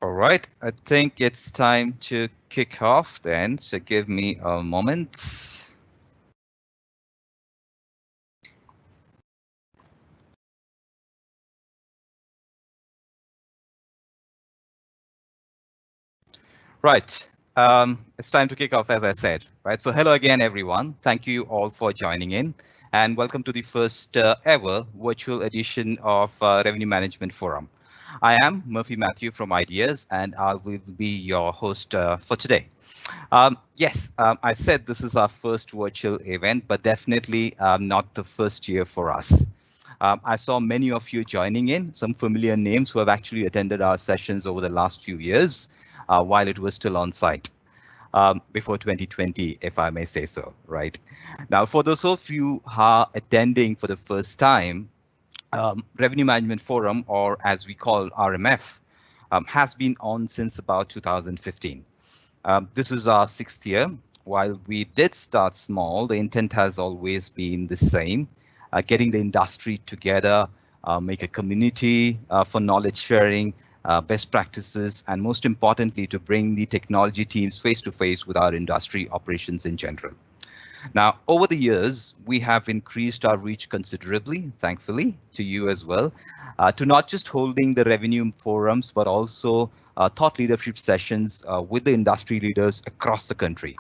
All right, I think it's time to kick off then, so give me a moment. Right, it's time to kick off, as I said, right? So hello again, everyone. Thank you all for joining in, and welcome to the first ever virtual edition of Revenue Management Forum. I am Murphy Matthew from Ideas, and I will be your host for today. Yes, I said this is our first virtual event, but definitely not the first year for us. I saw many of you joining in, some familiar names who have actually attended our sessions over the last few years while it was still on site. Before 2020, if I may say so, right? Now, for those of you who are attending for the first time, Revenue Management Forum, or as we call RMF, has been on since about 2015. This is our 6th year. While we did start small, the intent has always been the same, getting the industry together, make a community for knowledge sharing, best practices, and most importantly, to bring the technology teams face to face with our industry operations in general. Now, over the years, we have increased our reach considerably, thankfully, to you as well, to not just holding the revenue forums, but also thought leadership sessions with the industry leaders across the country.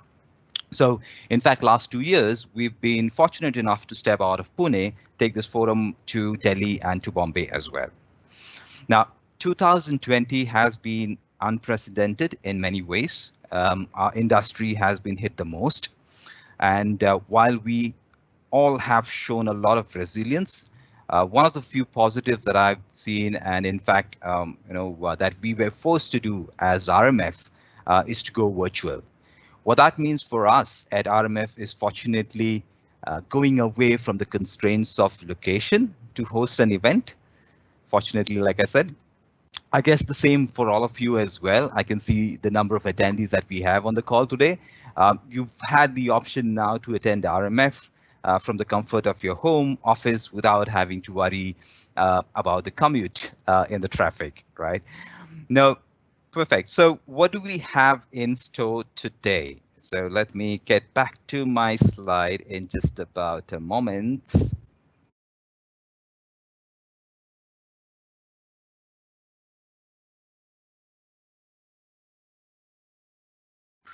So, in fact, last 2 years, we've been fortunate enough to step out of Pune, take this forum to Delhi and to Bombay as well. Now, 2020 has been unprecedented in many ways. Our industry has been hit the most. And while we all have shown a lot of resilience, one of the few positives that I've seen, and in fact, that we were forced to do as RMF is to go virtual. What that means for us at RMF is fortunately going away from the constraints of location to host an event. Fortunately, like I said, I guess the same for all of you as well. I can see the number of attendees that we have on the call today. You've had the option now to attend RMF from the comfort of your home office without having to worry about the commute in the traffic, right? No, perfect. So what do we have in store today? So let me get back to my slide in just about a moment.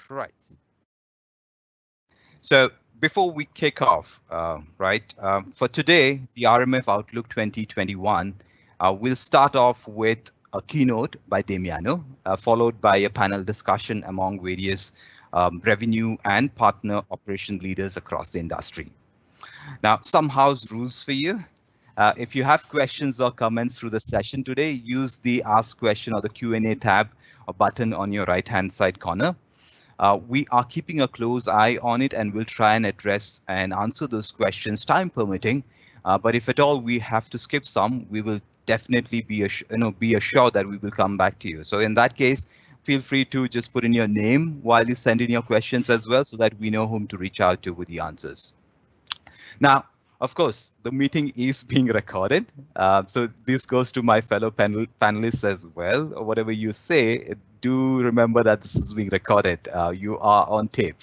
Right. So before we kick off, for today, the RMF Outlook 2021, we'll start off with a keynote by Damiano, followed by a panel discussion among various revenue and partner operation leaders across the industry. Now, some house rules for you. If you have questions or comments through the session today, use the Ask Question or the Q&A tab or button on your right-hand side corner. We are keeping a close eye on it, and we'll try and address and answer those questions, time permitting. But if at all we have to skip some, we will definitely be assured that we will come back to you. So in that case, feel free to just put in your name while you send in your questions as well, so that we know whom to reach out to with the answers. Now, of course, the meeting is being recorded. So this goes to my fellow panelists as well. Whatever you say, do remember that this is being recorded. You are on tape.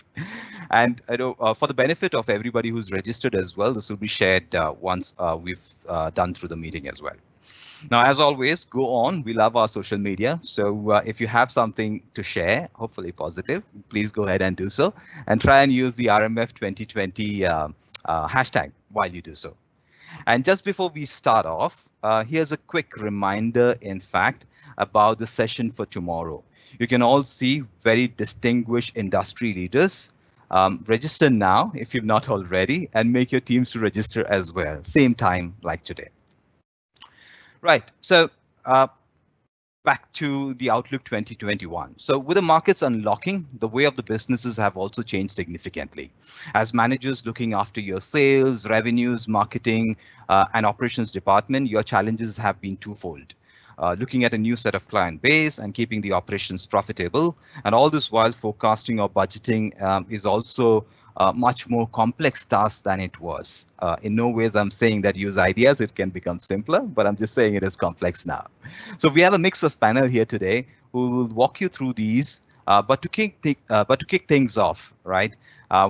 And I know for the benefit of everybody who's registered as well, this will be shared once we've done through the meeting as well. Now, as always, go on. We love our social media. So if you have something to share, hopefully positive, please go ahead and do so. And try and use the RMF 2020 hashtag while you do so. And just before we start off, here's a quick reminder, in fact, about the session for tomorrow. You can all see very distinguished industry leaders. Register now if you've not already, and make your teams to register as well. Same time like today. Right, so back to the Outlook 2021. So with the markets unlocking, the way of the businesses have also changed significantly. As managers looking after your sales, revenues, marketing, and operations department, your challenges have been twofold. Looking at a new set of client base and keeping the operations profitable, and all this while forecasting or budgeting is also much more complex task than it was. In no ways I'm saying that use ideas, it can become simpler, but I'm just saying it is complex now. So we have a mix of panel here today who will walk you through these. But to kick things off, right?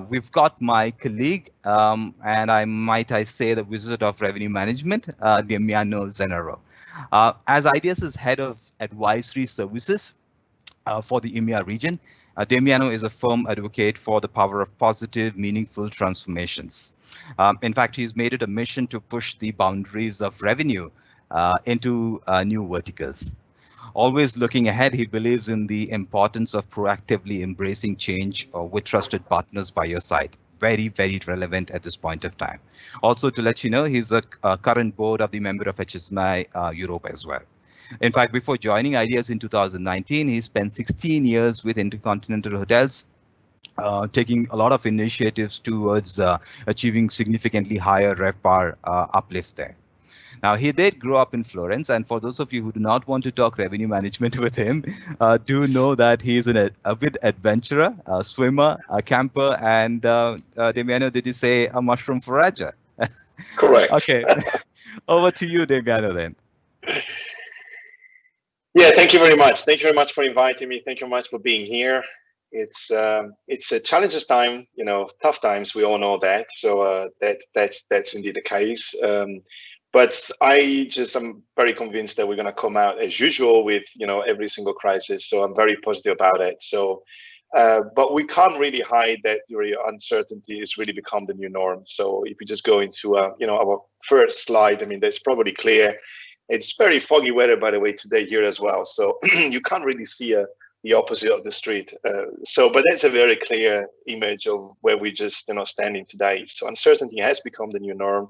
We've got my colleague, and I say the wizard of revenue management, Damiano Z. As Ideas' head of advisory services for the EMEA region, Damiano is a firm advocate for the power of positive, meaningful transformations. In fact, he's made it a mission to push the boundaries of revenue into new verticals. Always looking ahead, he believes in the importance of proactively embracing change with trusted partners by your side. Very, very relevant at this point of time. Also, to let you know, he's a current board of the member of HSMI Europe as well. In fact, before joining Ideas in 2019, he spent 16 years with Intercontinental Hotels, taking a lot of initiatives towards achieving significantly higher RevPAR uplift there. Now, he did grow up in Florence, and for those of you who do not want to talk revenue management with him, do know that he is an avid adventurer, a swimmer, a camper, and Damiano, did you say a mushroom forager? Correct. Okay, over to you, Damiano, then. Yeah, thank you very much. Thank you very much for inviting me. Thank you very much for being here. It's a challenges time, tough times. We all know that. So that's indeed the case. But I'm very convinced that we're going to come out as usual with every single crisis. So I'm very positive about it. So, but we can't really hide that uncertainty has really become the new norm. So if we just go into our first slide, I mean, that's probably clear. It's very foggy weather, by the way, today here as well. So you can't really see the opposite of the street. But that's a very clear image of where we're just standing today. So uncertainty has become the new norm.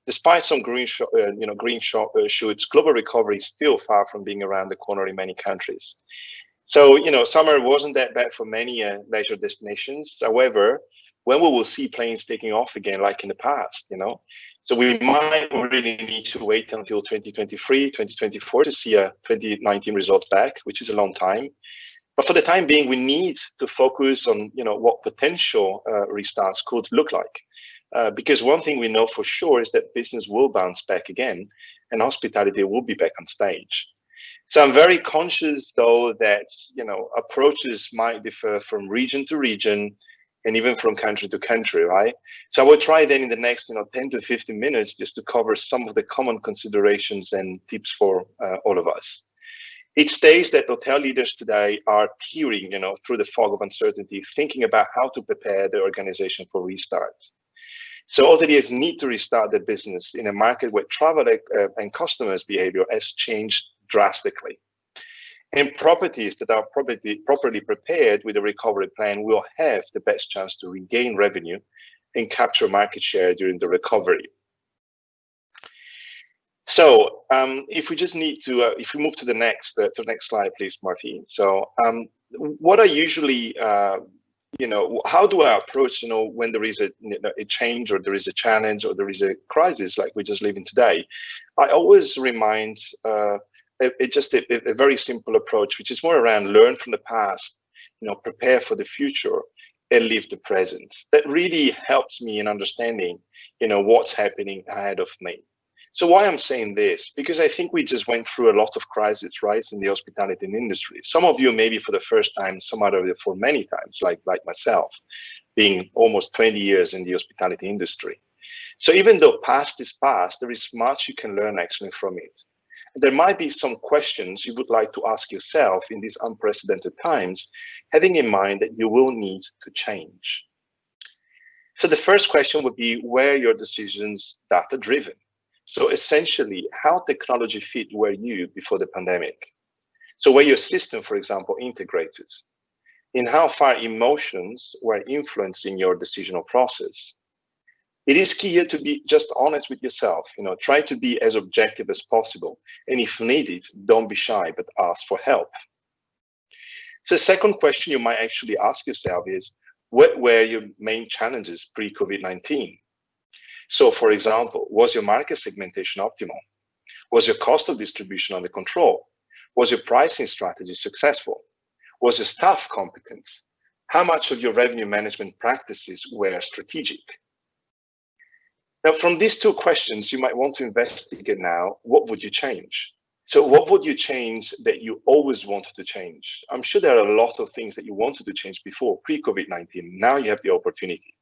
Despite some green shoots, global recovery is still far from being around the corner in many countries. So summer wasn't that bad for many leisure destinations. However, when we will see planes taking off again, like in the past, So we might really need to wait until 2023, 2024 to see a 2019 results back, which is a long time. But for the time being, we need to focus on, what potential restarts could look like. Because one thing we know for sure is that business will bounce back again and hospitality will be back on stage. So I'm very conscious, though, that, approaches might differ from region to region, and even from country to country, right? So I will try then in the next 10 to 15 minutes just to cover some of the common considerations and tips for all of us. It states that hotel leaders today are peering, through the fog of uncertainty, thinking about how to prepare their organization for restart. So hoteliers need to restart their business in a market where travel and customers' behavior has changed drastically. And properties that are properly prepared with a recovery plan will have the best chance to regain revenue and capture market share during the recovery. So if we just need to, if we move to the next slide, please, Martin. So what I usually, how do I approach, when there is a change or there is a challenge or there is a crisis like we're just living today? I always remind it's just a very simple approach, which is more around learn from the past, prepare for the future, and live the present. That really helps me in understanding, what's happening ahead of me. So why I'm saying this? Because I think we just went through a lot of crises, right, in the hospitality industry. Some of you maybe for the first time, some other for many times, like myself, being almost 20 years in the hospitality industry. So even though past is past, there is much you can learn actually from it. There might be some questions you would like to ask yourself in these unprecedented times, having in mind that you will need to change. So the first question would be, were your decisions data-driven? So essentially, how technology fit were you before the pandemic? So were your system, for example, integrated? In how far emotions were influencing your decisional process? It is key here to be just honest with yourself. Try to be as objective as possible. And if needed, don't be shy, but ask for help. So the second question you might actually ask yourself is, what were your main challenges pre-COVID-19? So for example, was your market segmentation optimal? Was your cost of distribution under control? Was your pricing strategy successful? Was your staff competent? How much of your revenue management practices were strategic? Now, from these two questions, you might want to investigate now, what would you change? So what would you change that you always wanted to change? I'm sure there are a lot of things that you wanted to change before, pre-COVID-19. Now you have the opportunity.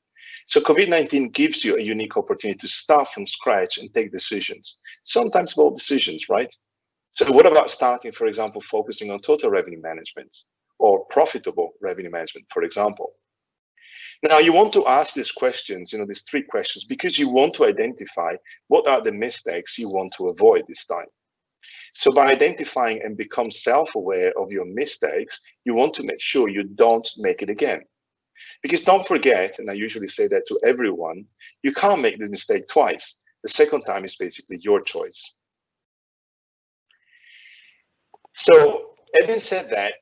So COVID-19 gives you a unique opportunity to start from scratch and take decisions, sometimes bold decisions, right? So what about starting, for example, focusing on total revenue management or profitable revenue management, for example? Now you want to ask these questions, these three questions, because you want to identify what are the mistakes you want to avoid this time. So by identifying and become self-aware of your mistakes, you want to make sure you don't make it again. Because don't forget, and I usually say that to everyone, you can't make the mistake twice. The second time is basically your choice. So having said that,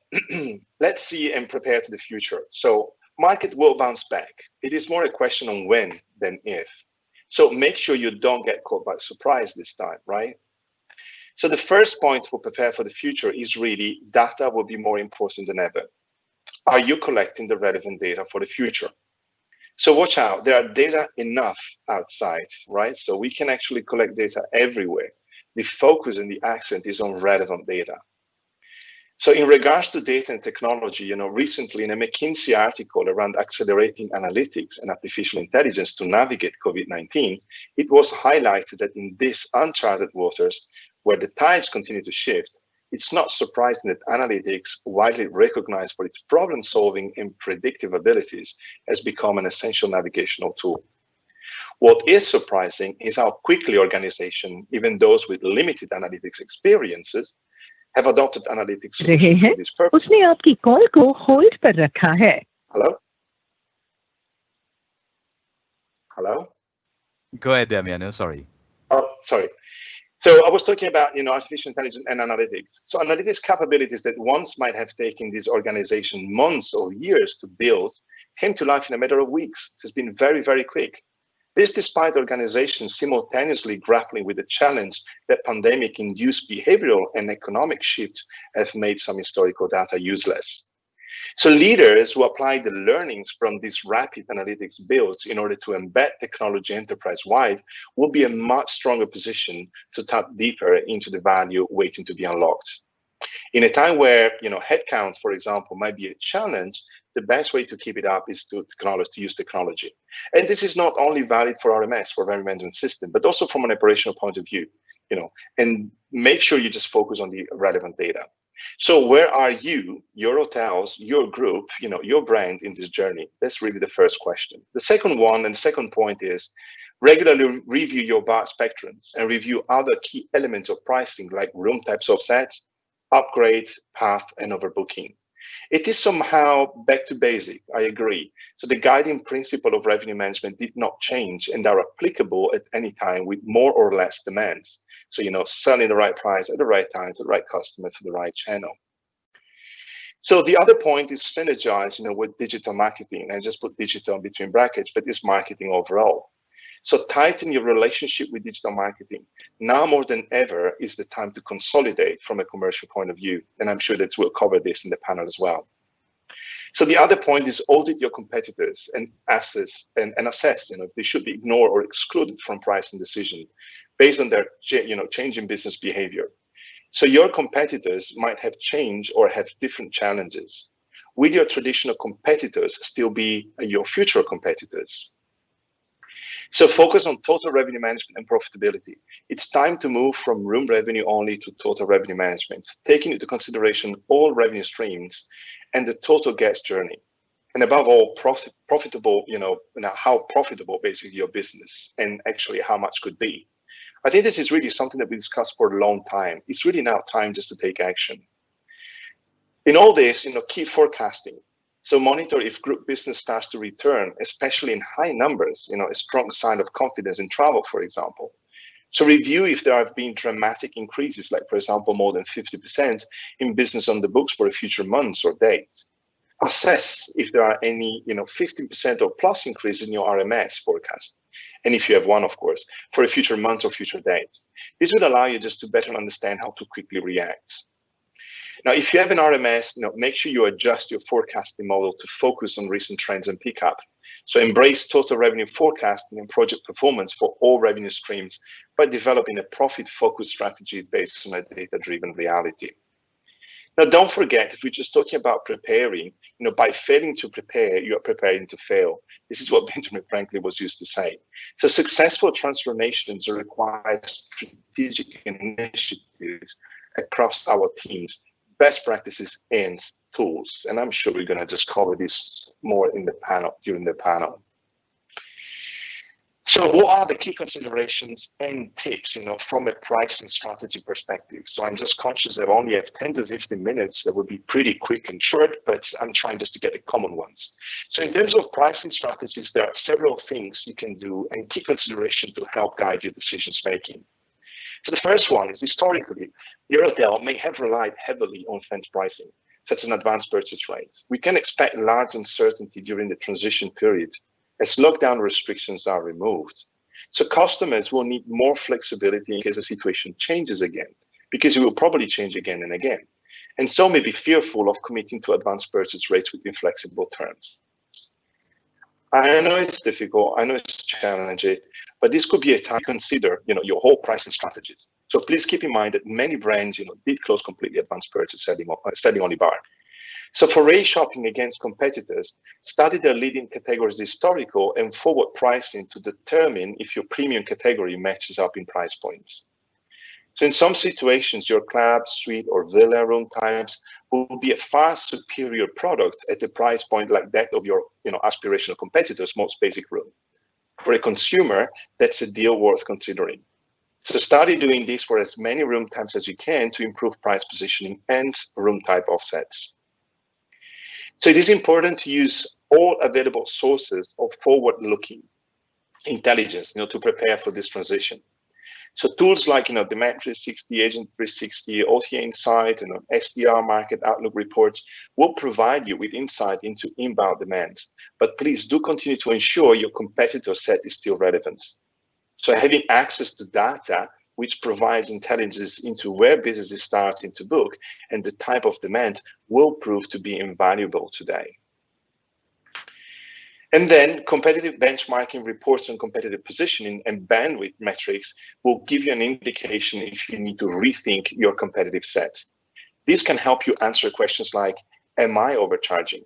let's see and prepare to the future. So market will bounce back. It is more a question on when than if. So make sure you don't get caught by surprise this time, right? So the first point to prepare for the future is really data will be more important than ever. Are you collecting the relevant data for the future? So watch out, there are data enough outside, right? So we can actually collect data everywhere. The focus and the accent is on relevant data. So in regards to data and technology, recently in a McKinsey article around accelerating analytics and artificial intelligence to navigate COVID-19, it was highlighted that in these uncharted waters, where the tides continue to shift, it's not surprising that analytics, widely recognized for its problem-solving and predictive abilities, has become an essential navigational tool. What is surprising is how quickly organizations, even those with limited analytics experiences, have adopted analytics solutions for this purpose. उसने आपकी call को hold पर रखा है. Hello? Hello? Go ahead, Damiano. Sorry. Oh, sorry. So I was talking about, artificial intelligence and analytics. So analytics capabilities that once might have taken these organizations months or years to build came to life in a matter of weeks. It has been very, very quick. This despite organizations simultaneously grappling with the challenge that pandemic-induced behavioral and economic shifts have made some historical data useless. So leaders who apply the learnings from these rapid analytics builds in order to embed technology enterprise-wide will be a much stronger position to tap deeper into the value waiting to be unlocked. In a time where headcount, for example, might be a challenge, the best way to keep it up is to use technology. And this is not only valid for RMS, for revenue management system, but also from an operational point of view, and make sure you just focus on the relevant data. So where are you, your hotels, your group, your brand in this journey? That's really the first question. The second one and the second point is regularly review your bar spectrums and review other key elements of pricing like room types of sets, upgrade, path, and overbooking. It is somehow back to basic, I agree. So the guiding principle of revenue management did not change and are applicable at any time with more or less demands. So, selling the right price at the right time to the right customer to the right channel. So the other point is synergize, with digital marketing. I just put digital between brackets, but it's marketing overall. So tighten your relationship with digital marketing. Now more than ever is the time to consolidate from a commercial point of view. And I'm sure that we'll cover this in the panel as well. So the other point is audit your competitors and assess if they should be ignored or excluded from pricing decision based on their changing business behavior. So your competitors might have changed or have different challenges. Will your traditional competitors still be your future competitors? So focus on total revenue management and profitability. It's time to move from room revenue only to total revenue management, taking into consideration all revenue streams and the total guest journey. And above all, profitable, how profitable basically your business and actually how much could be. I think this is really something that we discussed for a long time. It's really now time just to take action. In all this, key forecasting. So monitor if group business starts to return, especially in high numbers, a strong sign of confidence in travel, for example. So review if there have been dramatic increases, like, for example, more than 50% in business on the books for future months or days. Assess if there are any, 15% or plus increase in your RMS forecast. And if you have one, of course, for a future months or future days. This would allow you just to better understand how to quickly react. Now, if you have an RMS, make sure you adjust your forecasting model to focus on recent trends and pickup. So embrace total revenue forecasting and project performance for all revenue streams by developing a profit-focused strategy based on a data-driven reality. Now, don't forget, if we're just talking about preparing, by failing to prepare, you are preparing to fail. This is what Benjamin Franklin was used to say. So successful transformations require strategic initiatives across our teams, best practices and tools. And I'm sure we're going to discover this more in the panel, during the panel. So what are the key considerations and tips, from a pricing strategy perspective? So I'm just conscious that I only have 10 to 15 minutes. That would be pretty quick and short, but I'm trying just to get the common ones. So in terms of pricing strategies, there are several things you can do and key consideration to help guide your decisions making. So the first one is, historically, your hotel may have relied heavily on fence pricing, such as advanced purchase rates. We can expect large uncertainty during the transition period as lockdown restrictions are removed. So customers will need more flexibility in case the situation changes again, because it will probably change again and again. And so may be fearful of committing to advanced purchase rates with inflexible terms. I know it's difficult, I know it's challenging, but this could be a time to consider, your whole pricing strategies. So please keep in mind that many brands, did close completely advanced purchase selling only bar. So for rate shopping against competitors, study their leading categories historical and forward pricing to determine if your premium category matches up in price points. So in some situations, your club, suite, or villa room types will be a far superior product at a price point like that of your aspirational competitor's most basic room. For a consumer, that's a deal worth considering. So study doing this for as many room types as you can to improve price positioning and room type offsets. So it is important to use all available sources of forward-looking intelligence, to prepare for this transition. So tools like, Demand 360, Agent 360, OTA Insight, and SDR Market Outlook reports will provide you with insight into inbound demands. But please do continue to ensure your competitor set is still relevant. So having access to data which provides intelligence into where business is starting to book and the type of demand will prove to be invaluable today. And then competitive benchmarking reports on competitive positioning and bandwidth metrics will give you an indication if you need to rethink your competitive set. This can help you answer questions like, am I overcharging?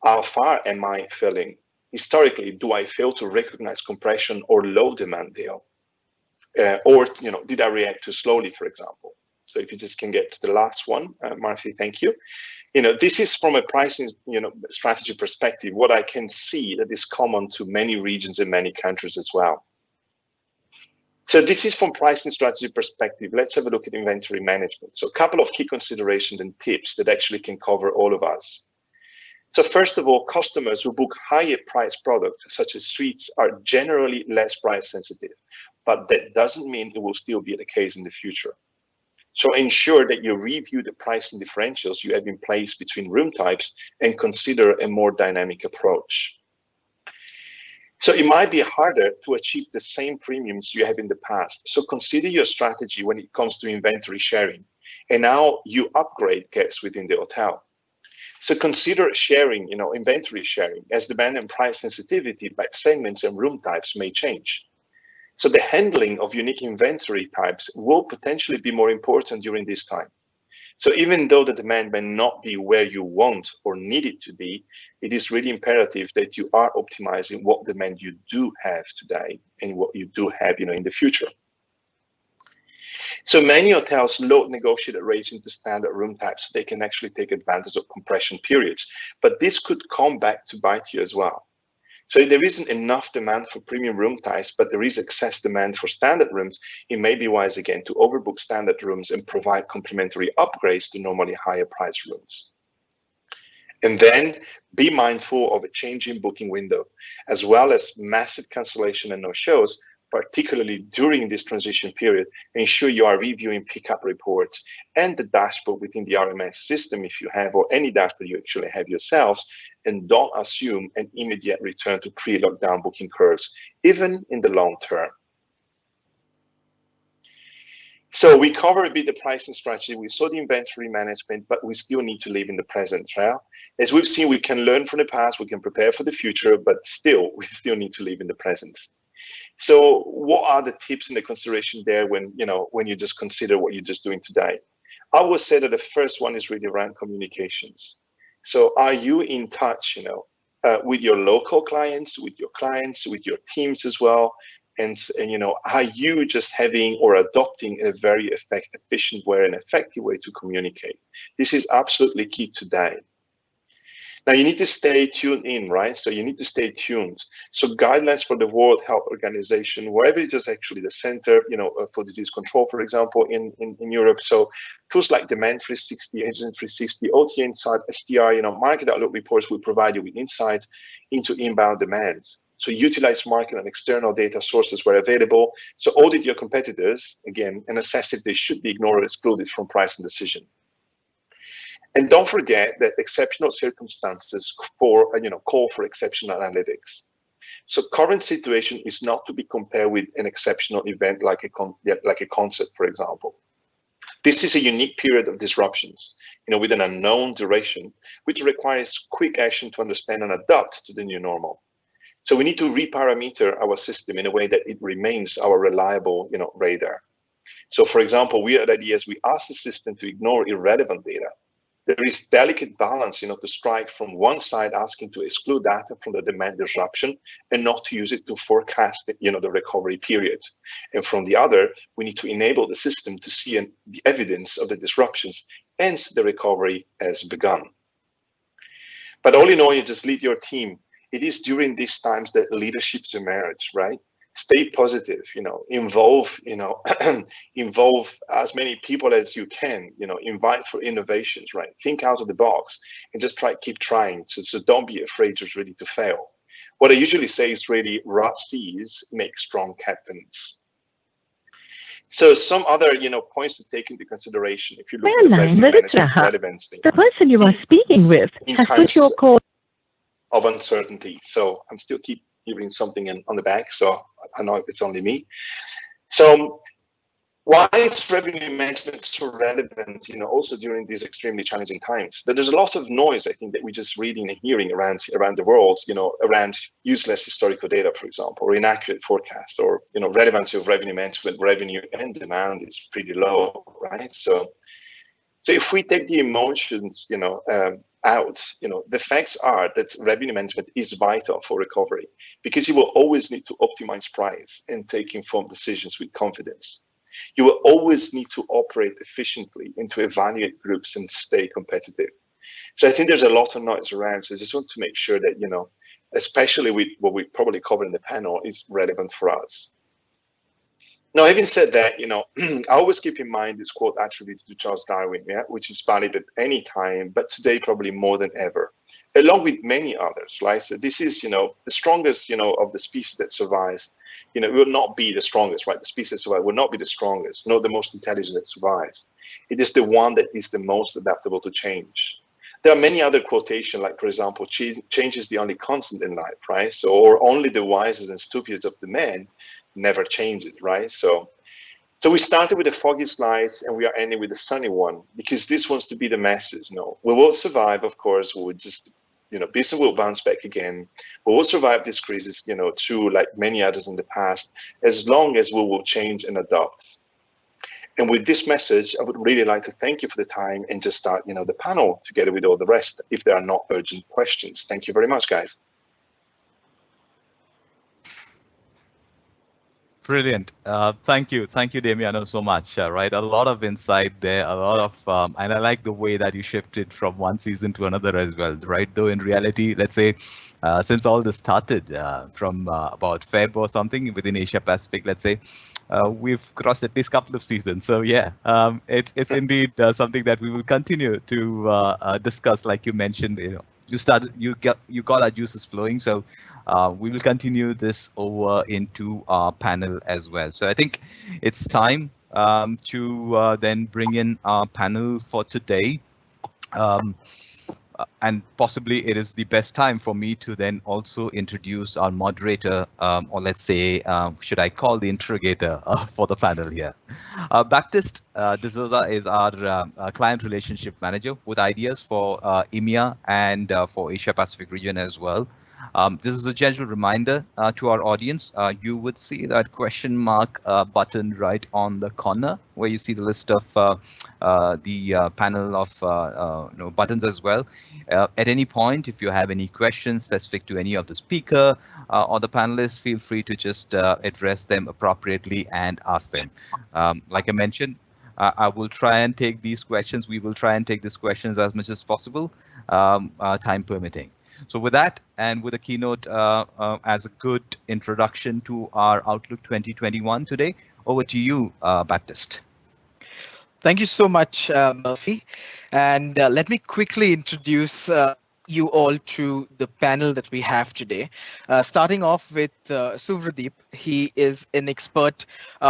How far am I filling? Historically, do I fail to recognize compression or low demand deal? Or did I react too slowly, for example? So if you just can get to the last one, Marcy, thank you. This is from a pricing, strategy perspective, what I can see that is common to many regions and many countries as well. So this is from pricing strategy perspective. Let's have a look at inventory management. So a couple of key considerations and tips that actually can cover all of us. So first of all, customers who book higher price products, such as suites, are generally less price sensitive, but that doesn't mean it will still be the case in the future. So ensure that you review the pricing differentials you have in place between room types and consider a more dynamic approach. So it might be harder to achieve the same premiums you have in the past. So consider your strategy when it comes to inventory sharing and how you upgrade guests within the hotel. So consider sharing, inventory sharing, as demand and price sensitivity by segments and room types may change. So the handling of unique inventory types will potentially be more important during this time. So even though the demand may not be where you want or need it to be, it is really imperative that you are optimizing what demand you do have today and what you do have, in the future. So many hotels load negotiated rates into standard room types so they can actually take advantage of compression periods, but this could come back to bite you as well. So if there isn't enough demand for premium room types, but there is excess demand for standard rooms, it may be wise again to overbook standard rooms and provide complimentary upgrades to normally higher price rooms. And then be mindful of a changing booking window, as well as massive cancellation and no-shows, particularly during this transition period. Ensure you are reviewing pickup reports and the dashboard within the RMF system if you have, or any dashboard you actually have yourselves, and don't assume an immediate return to pre-lockdown booking curves, even in the long term. So we covered a bit the pricing strategy. We saw the inventory management, but we still need to live in the present, right? As we've seen, we can learn from the past, we can prepare for the future, but still, we still need to live in the present. So what are the tips and the consideration there when you just consider what you're just doing today? I would say that the first one is really around communications. So are you in touch, with your local clients, with your teams as well? And are you just having or adopting a very efficient way and effective way to communicate? This is absolutely key today. Now you need to stay tuned in, right? So you need to stay tuned. So guidelines for the World Health Organization, wherever it is actually the center, for disease control, for example, in Europe. So tools like Demand 360, Agent 360, OTA Insight, STR, market outlook reports will provide you with insights into inbound demands. So utilize market and external data sources where available. So audit your competitors again and assess if they should be ignored or excluded from pricing decision. And don't forget that exceptional circumstances call for exceptional analytics. So current situation is not to be compared with an exceptional event like a concert, for example. This is a unique period of disruptions, with an unknown duration, which requires quick action to understand and adapt to the new normal. So we need to reparameter our system in a way that it remains our reliable, radar. So for example, we at IDS, we ask the system to ignore irrelevant data. There is delicate balance, to strike from one side, asking to exclude data from the demand disruption and not to use it to forecast, the recovery period. And from the other, we need to enable the system to see the evidence of the disruptions, hence the recovery has begun. But all in all, you just lead your team. It is during these times that leaderships emerge, right? Stay positive, involve, involve as many people as you can, invite for innovations, right? Think out of the box and just keep trying. So don't be afraid just really to fail. What I usually say is really rough seas make strong captains. So some other, points to take into consideration if you look at revenue management relevancy. The person you are speaking with has put your call of uncertainty. So I'm still keep hearing something on the back, so I know it's only me. So why is revenue management so relevant, also during these extremely challenging times? There's a lot of noise, I think, that we're just reading and hearing around the world, around useless historical data, for example, or inaccurate forecast, or, relevancy of revenue management, revenue and demand is pretty low, right? So if we take the emotions, out, the facts are that revenue management is vital for recovery, because you will always need to optimize price and take informed decisions with confidence. You will always need to operate efficiently and to evaluate groups and stay competitive. So I think there's a lot of noise around. So I just want to make sure that, especially with what we probably covered in the panel, is relevant for us. Now, having said that, I always keep in mind this quote attributed to Charles Darwin, which is valid at any time, but today probably more than ever, along with many others, right? So this is, the strongest, of the species that survives, will not be the strongest, right? The species that survives will not be the strongest, nor the most intelligent that survives. It is the one that is the most adaptable to change. There are many other quotations, like, for example, change is the only constant in life, right? So, or only the wisest and stupidest of the men never changes, right? So we started with the foggy slides and we are ending with the sunny one, because this wants to be the message. We will survive, of course. We will just, business will bounce back again. We will survive this crisis, too, like many others in the past, as long as we will change and adopt. And with this message, I would really like to thank you for the time and just start, the panel together with all the rest, if there are not urgent questions. Thank you very much, guys. Brilliant. Thank you, Damiano, so much. Right, a lot of insight there, a lot of, and I like the way that you shifted from one season to another as well. Right, though in reality, let's say, since all this started from about Feb or something within Asia Pacific, let's say, we've crossed at least a couple of seasons. So yeah, it's indeed something that we will continue to discuss, like you mentioned. You got our juices flowing, so we will continue this over into our panel as well. So I think it's time to then bring in our panel for today. And possibly it is the best time for me to then also introduce our moderator, or let's say, should I call the interrogator for the panel here. Baptiste D'Souza is our client relationship manager with ideas for EMEA and for Asia Pacific region as well. This is a gentle reminder to our audience. You would see that question mark button right on the corner where you see the list of the panel of buttons as well. At any point, if you have any questions specific to any of the speaker or the panelists, feel free to just address them appropriately and ask them. Like I mentioned, I will try and take these questions. We will try and take these questions as much as possible, time permitting. So with that, and with a keynote as a good introduction to our Outlook 2021 today, over to you, Baptiste. Thank you so much, Murphy. And let me quickly introduce you all to the panel that we have today. Starting off with Suvradeep. He is an expert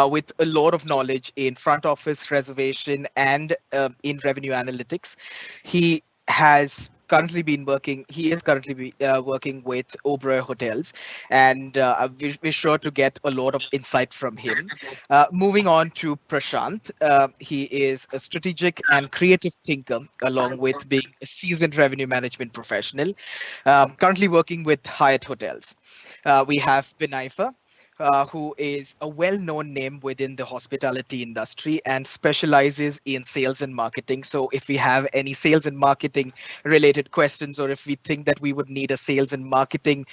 with a lot of knowledge in front office reservation and in revenue analytics. He is currently working with Oberoi Hotels, and we're sure to get a lot of insight from him. Moving on to Prashant. He is a strategic and creative thinker, along with being a seasoned revenue management professional, currently working with Hyatt Hotels. We have Binaifa, who is a well-known name within the hospitality industry and specializes in sales and marketing. So if we have any sales and marketing related questions, or if we think that we would need a sales and marketing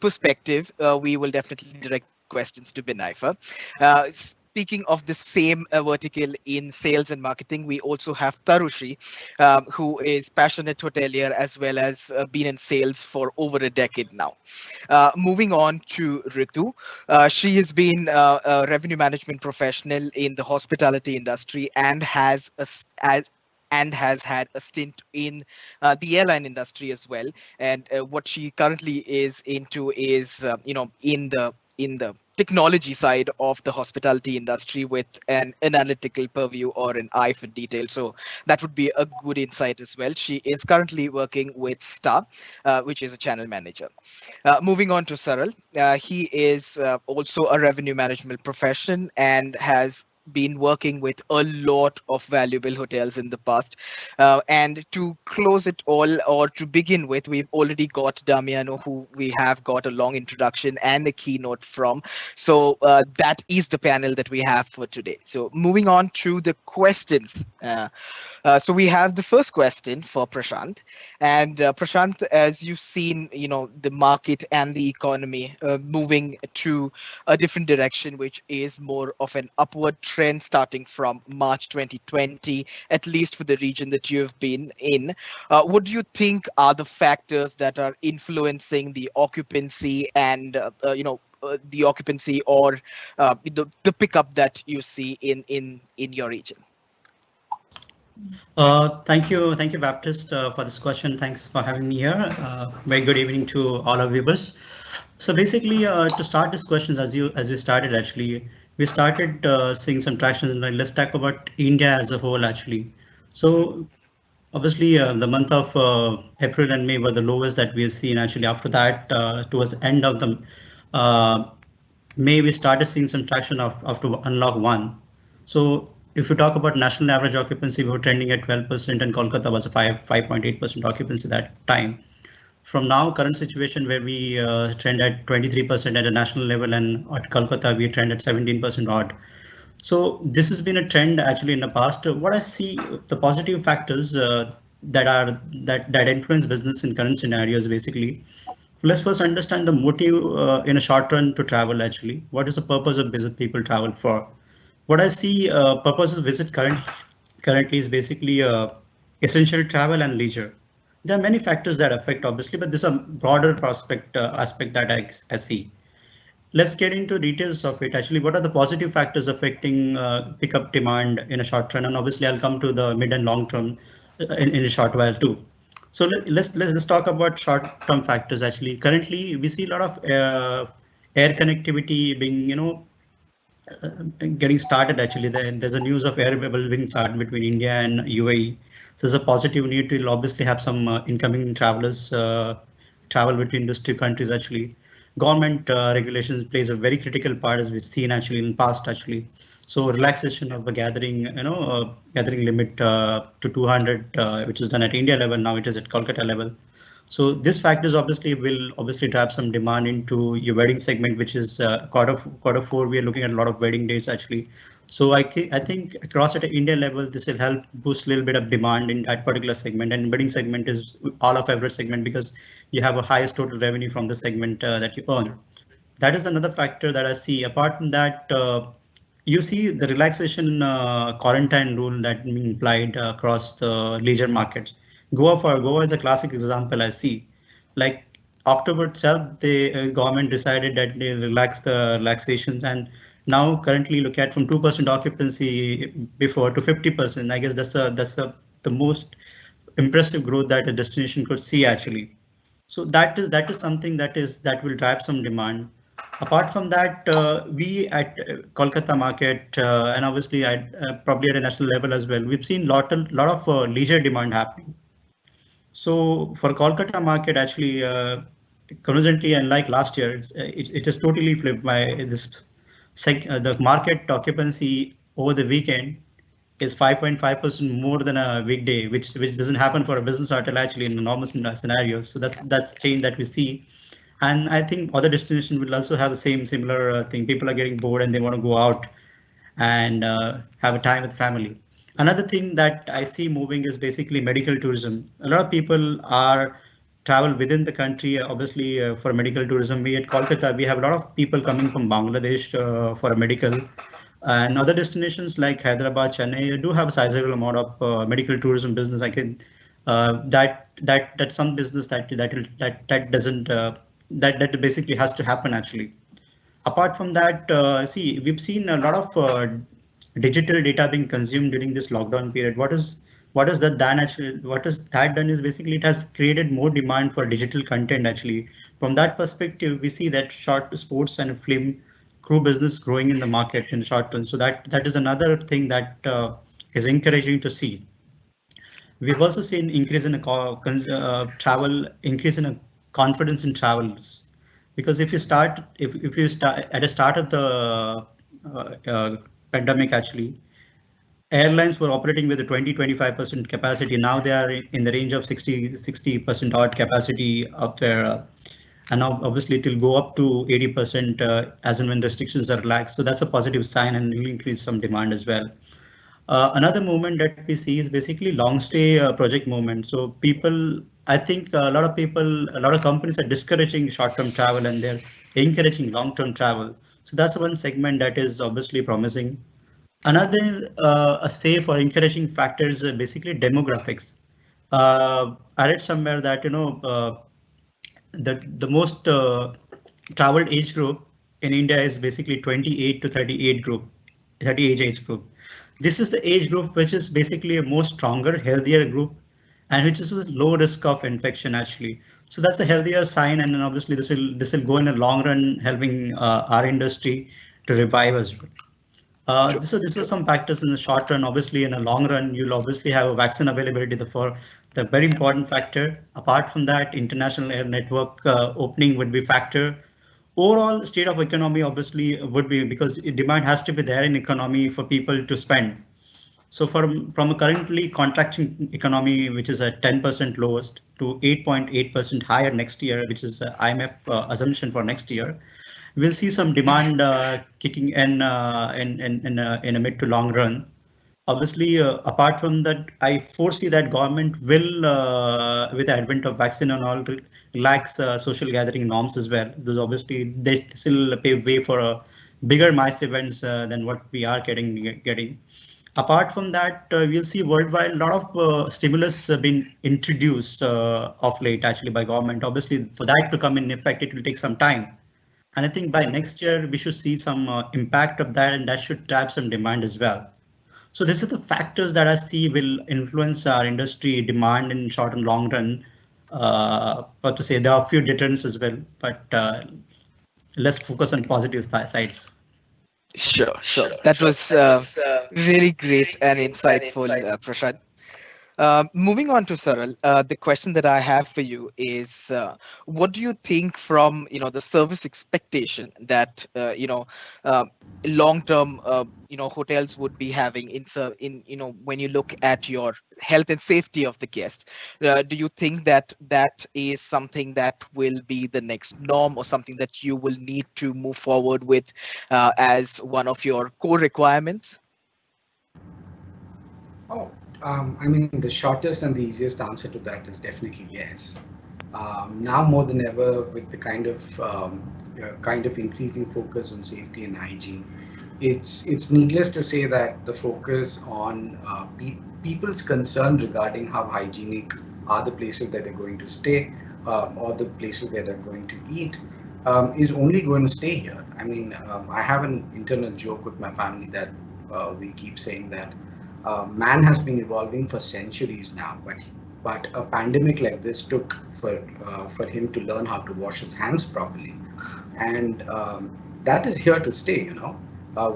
perspective, we will definitely direct questions to Binaifa. Speaking of the same vertical in sales and marketing, we also have Tarushi, who is passionate hotelier as well as been in sales for over a decade now. Moving on to Ritu. She has been a revenue management professional in the hospitality industry and has had a stint in the airline industry as well. And what she currently is into is, in the technology side of the hospitality industry with an analytical purview or an eye for detail. So that would be a good insight as well. She is currently working with Star, which is a channel manager. Moving on to Saral. He is also a revenue management profession and has been working with a lot of valuable hotels in the past. And to close it all, or to begin with, we've already got Damiano, who we have got a long introduction and a keynote from. So that is the panel that we have for today. So moving on to the questions. So we have the first question for Prashant. And Prashant, as you've seen, the market and the economy moving to a different direction, which is more of an upward trend starting from March 2020, at least for the region that you've been in. What do you think are the factors that are influencing the occupancy and the occupancy or the pickup that you see in your region? Thank you, Baptiste, for this question. Thanks for having me here. Very good evening to all our viewers. So basically, to start these questions, as we started, actually, we started seeing some traction. Let's talk about India as a whole, actually. So obviously, the month of April and May were the lowest that we have seen. Actually, after that, towards the end of the May, we started seeing some traction after unlock 1. So if you talk about national average occupancy, we were trending at 12%, and Kolkata was a 5.8% occupancy that time. From now, current situation where we trend at 23% at a national level, and at Kolkata we trend at 17% odd. So this has been a trend actually in the past. What I see, the positive factors that influence business in current scenarios, basically. Let's first understand the motive in a short run to travel. Actually, what is the purpose of visit people travel for? What I see purpose of visit currently is basically essential travel and leisure. There are many factors that affect, obviously, but this is a broader aspect that I see. Let's get into details of it. Actually, what are the positive factors affecting pickup demand in a short run? And obviously, I'll come to the mid and long term in a short while too. So let's talk about short term factors. Actually, currently we see a lot of air connectivity being getting started. Actually, there's a news of air bubble being started between India and UAE. So there's a positive need to obviously have some incoming travelers travel between those two countries. Actually, government regulations plays a very critical part, as we've seen actually in the past. Actually, so relaxation of the gathering, gathering limit to 200, which is done at India level. Now it is at Kolkata level. So this factors obviously will drive some demand into your wedding segment, which is quarter 4. We are looking at a lot of wedding dates actually. So I think across at India level, this will help boost a little bit of demand in that particular segment. And wedding segment is all of average segment because you have a highest total revenue from the segment that you earn. That is another factor that I see. Apart from that, you see the relaxation quarantine rule that being applied across the leisure markets. Goa is a classic example I see. Like October itself, the government decided that they relax the relaxations, and now currently look at from 2% occupancy before to 50%. I guess the most impressive growth that a destination could see actually. So that is something that will drive some demand. Apart from that, we at Kolkata market and obviously at probably at a national level as well, we've seen lot of leisure demand happening. So for Kolkata market, actually, coincidentally, unlike last year, it is totally flipped by this. The market occupancy over the weekend is 5.5% more than a weekday, which doesn't happen for a business hotel actually in the normal scenarios. So that's change that we see. And I think other destinations will also have the similar thing. People are getting bored and they want to go out and have a time with family. Another thing that I see moving is basically medical tourism. A lot of people are travel within the country, obviously for medical tourism. We at Kolkata, we have a lot of people coming from Bangladesh for a medical, and other destinations like Hyderabad, Chennai do have a sizable amount of medical tourism business. I can that's some business that doesn't that basically has to happen actually. Apart from that, see, we've seen a lot of digital data being consumed during this lockdown period. What is that done actually? What is that done is basically it has created more demand for digital content actually. From that perspective, we see that short sports and film crew business growing in the market in the short term. So that is another thing that is encouraging to see. We've also seen increase in travel, increase in a confidence in travels, because if you start at the start of the pandemic, actually, airlines were operating with a 20-25% capacity. Now they are in the range of 60% odd capacity up there. And now obviously it will go up to 80% as and when restrictions are relaxed. So that's a positive sign and will increase some demand as well. Another movement that we see is basically long stay project movement. So people, I think a lot of companies are discouraging short-term travel and they're encouraging long-term travel. So that's one segment that is obviously promising. Another a safe or encouraging factor is basically demographics. I read somewhere that the most traveled age group in India is basically 28 to 38 group, 30 age group. This is the age group which is basically a more stronger, healthier group, and which is a low risk of infection actually. So that's a healthier sign, and then obviously this will go in a long run, helping our industry to revive as well. So this was some factors in the short run. Obviously, in a long run, you'll obviously have a vaccine availability for the very important factor. Apart from that, international air network opening would be factor. Overall state of economy obviously would be, because demand has to be there in economy for people to spend. So from a currently contracting economy, which is at 10% lowest, to 8.8% higher next year, which is IMF assumption for next year, we'll see some demand kicking in a mid to long run. Obviously, apart from that, I foresee that government will, with the advent of vaccine and all, relax social gathering norms as well. There's obviously they still pave way for a bigger mass events than what we are getting. Apart from that, we'll see worldwide a lot of stimulus been introduced of late actually by government. Obviously, for that to come in effect, it will take some time. And I think by next year, we should see some impact of that, and that should drive some demand as well. So these are the factors that I see will influence our industry demand in short and long run. But to say there are a few deterrents as well, but let's focus on positive sides. Sure, sure. That was really great and insightful, Prashant. Moving on to Saral, the question that I have for you is, what do you think from the service expectation that uh, long-term hotels would be having in when you look at your health and safety of the guest? Do you think that that is something that will be the next norm or something that you will need to move forward with as one of your core requirements? Oh, I mean, the shortest and the easiest answer to that is definitely yes. Now more than ever, with the kind of increasing focus on safety and hygiene, it's needless to say that the focus on people's concern regarding how hygienic are the places that they're going to stay or the places that they're going to eat is only going to stay here. I mean, I have an internal joke with my family that we keep saying that man has been evolving for centuries now, but a pandemic like this took for him to learn how to wash his hands properly, and that is here to stay.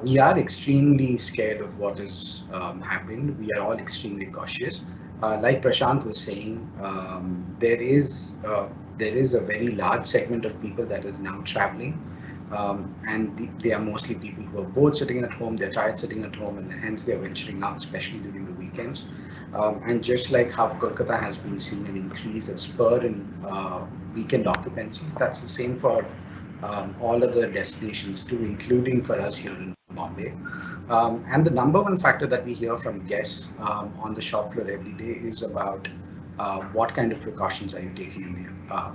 We are extremely scared of what has happened. We are all extremely cautious. Like Prashant was saying, there is a very large segment of people that is now traveling, and they are mostly people who are bored sitting at home, they're tired sitting at home, and hence they're venturing out, especially during the weekends. And just like how Kolkata has been seeing an increase, a spur in weekend occupancies, that's the same for all other destinations too, including for us here in Bombay. And the number one factor that we hear from guests on the shop floor every day is about what kind of precautions are you taking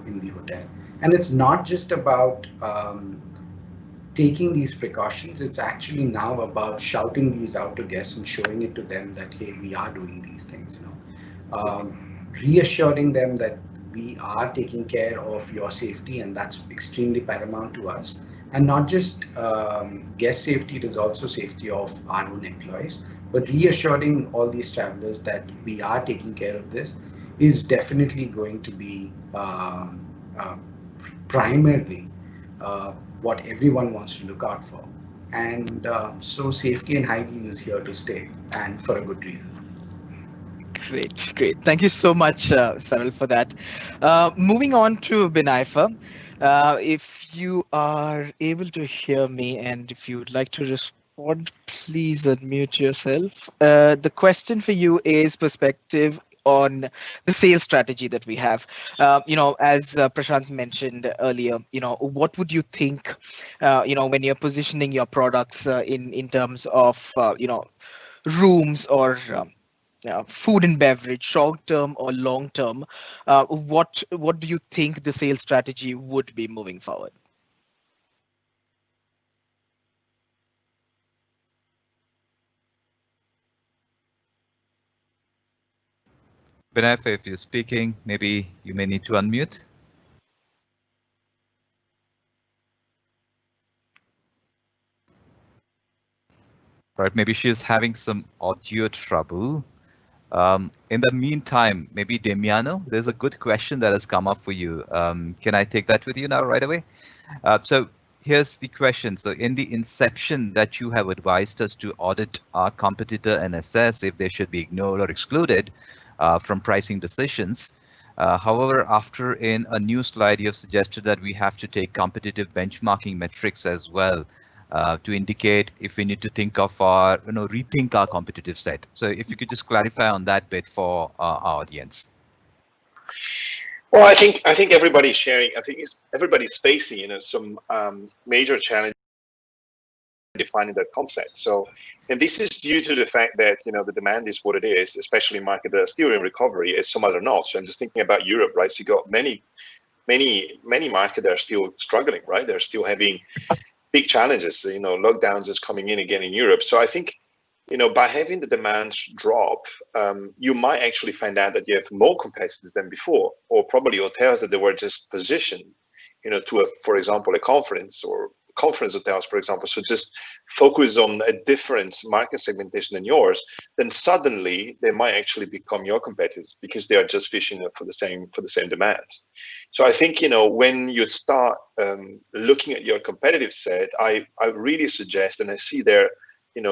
in the hotel. And it's not just about taking these precautions, it's actually now about shouting these out to guests and showing it to them that, hey, we are doing these things, reassuring them that we are taking care of your safety, and that's extremely paramount to us. And not just guest safety, it is also safety of our own employees. But reassuring all these travelers that we are taking care of this is definitely going to be primarily what everyone wants to look out for. And so safety and hygiene is here to stay, and for a good reason. Great, great. Thank you so much, Saral, for that. Moving on to Binaifa. If you are able to hear me and if you would like to respond, please unmute yourself. The question for you is perspective on the sales strategy that we have. As Prashant mentioned earlier, what would you think, when you're positioning your products in terms of, rooms or food and beverage, short term or long term, what do you think the sales strategy would be moving forward? Binay, if you're speaking, maybe you may need to unmute. Right, maybe she's having some audio trouble. In the meantime, maybe Damiano, there's a good question that has come up for you. Can I take that with you now right away? So here's the question. So in the inception that you have advised us to audit our competitor and assess if they should be ignored or excluded from pricing decisions. However, after in a new slide, you have suggested that we have to take competitive benchmarking metrics as well. To indicate if we need to think of our, rethink our competitive set. So if you could just clarify on that bit for our audience. Well, I think everybody's sharing. I think everybody's facing, some major challenges defining their concept. So, and this is due to the fact that the demand is what it is, especially market that are still in recovery, as some other not. So I'm just thinking about Europe, right? So you got many markets that are still struggling, right? They're still having big challenges. Lockdowns is coming in again in Europe. So I think, by having the demand drop, you might actually find out that you have more competitors than before, or probably hotels that they were just positioned, to for example, a conference or conference hotels, for example, so just focus on a different market segmentation than yours, then suddenly they might actually become your competitors because they are just fishing for the same demand. So I think, when you start looking at your competitive set, I really suggest, and I see there,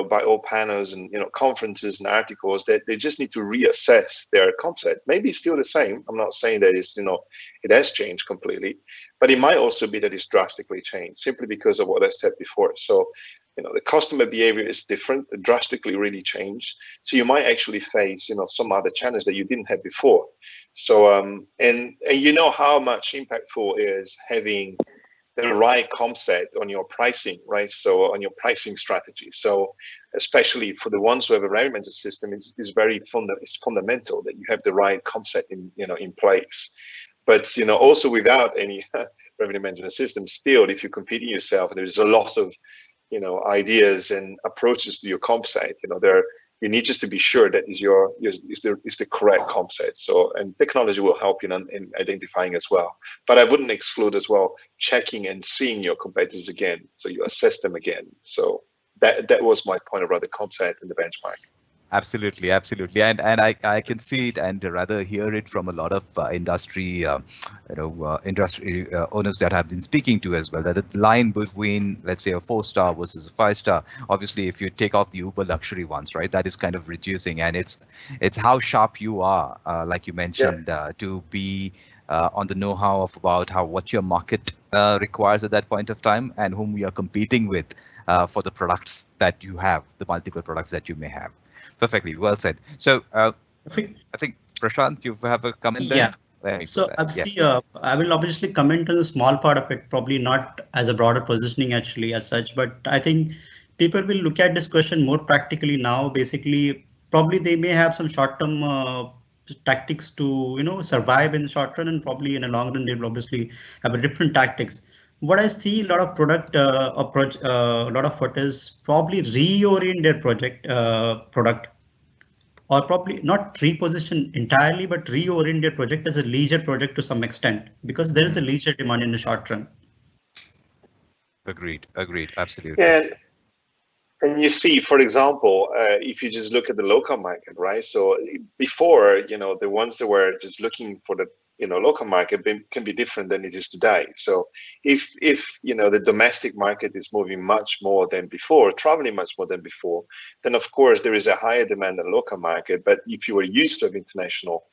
by all panels and conferences and articles, that they just need to reassess their concept. Maybe it's still the same. I'm not saying that it's it has changed completely, but it might also be that it's drastically changed simply because of what I said before. So the customer behavior is different, drastically really changed. So you might actually face some other challenge that you didn't have before. So and how much impactful is having the right concept on your pricing, right? So on your pricing strategy. So especially for the ones who have a revenue management system, it's fundamental that you have the right concept in place. But also without any revenue management system, still, if you're competing yourself, there's a lot of ideas and approaches to your concept. You need just to be sure that is the correct concept. So, and technology will help you in identifying as well. But I wouldn't exclude as well checking and seeing your competitors again, so you assess them again. So that was my point about the concept and the benchmark. Absolutely, absolutely, and I can see it and rather hear it from a lot of industry owners that I've been speaking to as well. That the line between, let's say, a 4-star versus a 5-star, obviously, if you take off the uber luxury ones, right, that is kind of reducing, and it's how sharp you are, like you mentioned, to be on the know-how of about what your market requires at that point of time and whom you are competing with for the products that you have, the multiple products that you may have. Perfectly well said. So I think Prashant, you have a comment there? Yeah. So I will obviously comment on a small part of it, probably not as a broader positioning actually as such, but I think people will look at this question more practically now. Basically, probably they may have some short-term tactics to survive in the short run, and probably in the long run they will obviously have a different tactics. What I see a lot of product approach, a lot of hotels probably reorient their product, or probably not reposition entirely, but reorient their project as a leisure project to some extent, because there is a leisure demand in the short run. Agreed, absolutely. And you see, for example, if you just look at the local market, right? So before, the ones that were just looking for the local market can be different than it is today. So if the domestic market is moving much more than before, traveling much more than before, then of course there is a higher demand than local market. But if you were used to have international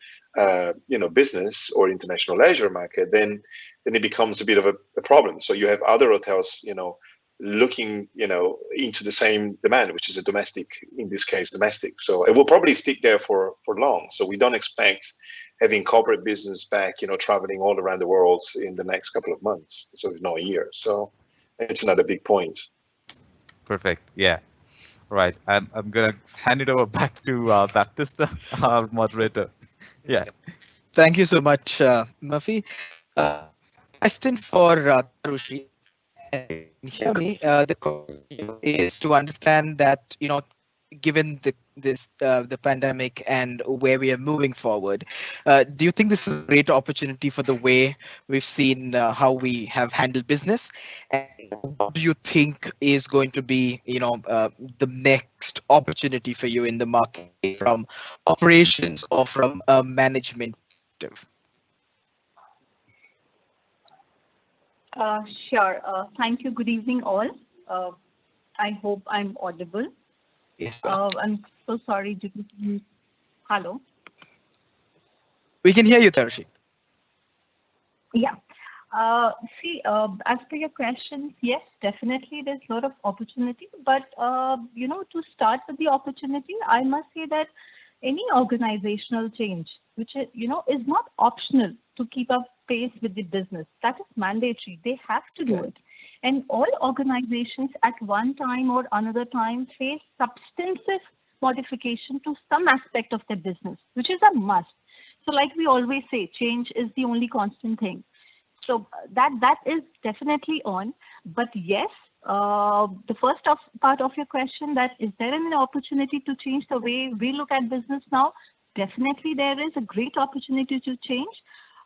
business or international leisure market, then it becomes a bit of a problem. So you have other hotels looking into the same demand, which is a domestic, in this case domestic. So it will probably stick there for long. So we don't expect having corporate business back traveling all around the world in the next couple of months, so no year. So it's another big point. Perfect. Yeah. Right. I'm gonna hand it over back to Baptista, our moderator. Yeah. Thank you so much, Murphy. Question for Tarushi. Hear me. The question is to understand that given the pandemic and where we are moving forward, do you think this is a great opportunity for the way we've seen how we have handled business? And what do you think is going to be the next opportunity for you in the market from operations or from a management perspective? Sure. Thank you. Good evening, all. I hope I'm audible. Yes. I'm so sorry. Hello. We can hear you, Tarushi. Yeah. As per your questions, yes, definitely there's a lot of opportunity. But to start with the opportunity, I must say that any organizational change, which is not optional to keep up pace with the business, that is mandatory. They have to do it. And all organizations at one time or another time face substantive modification to some aspect of their business, which is a must. So like we always say, change is the only constant thing. So that is definitely on. But yes, the first part of your question, that is there an opportunity to change the way we look at business now? Definitely there is a great opportunity to change.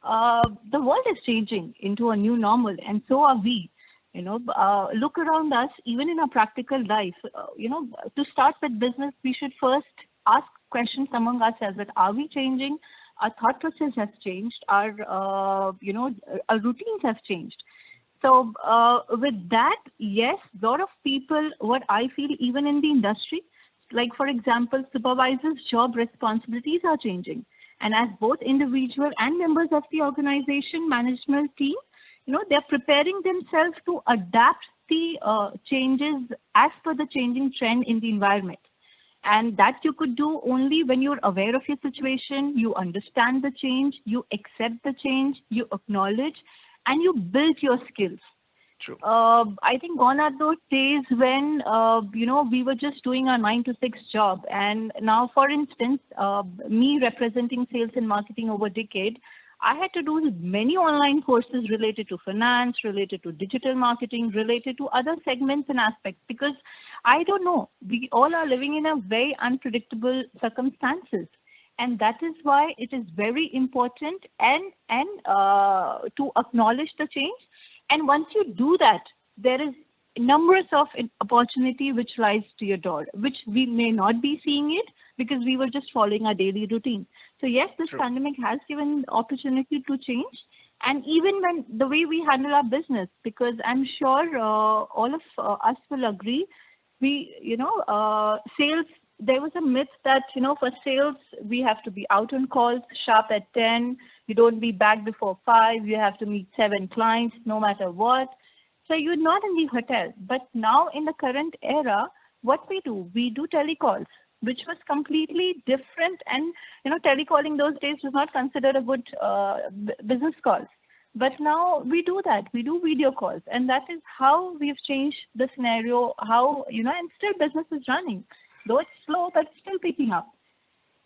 The world is changing into a new normal, and so are we. Look around us, even in our practical life. To start with business, we should first ask questions among ourselves: that are we changing? Our thought process has changed. Our routines have changed. So with that, yes, a lot of people, what I feel, even in the industry, like for example, supervisors' job responsibilities are changing. And as both individual and members of the organization management team, they're preparing themselves to adapt the changes as per the changing trend in the environment. And that you could do only when you're aware of your situation, you understand the change, you accept the change, you acknowledge, and you build your skills. True. I think gone are those days when, we were just doing our 9 to 6 job. And now, for instance, me representing sales and marketing over a decade, I had to do many online courses related to finance, related to digital marketing, related to other segments and aspects, because I don't know, we all are living in a very unpredictable circumstances. And that is why it is very important and to acknowledge the change. And once you do that, there is numbers of opportunity which lies to your door, which we may not be seeing it because we were just following our daily routine. So yes, this True. pandemic has given opportunity to change. And even when the way we handle our business, because I'm sure all of us will agree, sales, there was a myth that, for sales, we have to be out on calls sharp at 10. You don't be back before 5. You have to meet 7 clients no matter what. So you're not in the hotel. But now in the current era, what we do telecalls, which was completely different. And, telecalling those days was not considered a good business calls. But now we do that. We do video calls. And that is how we've changed the scenario, how, and still business is running. Though it's slow, but still picking up.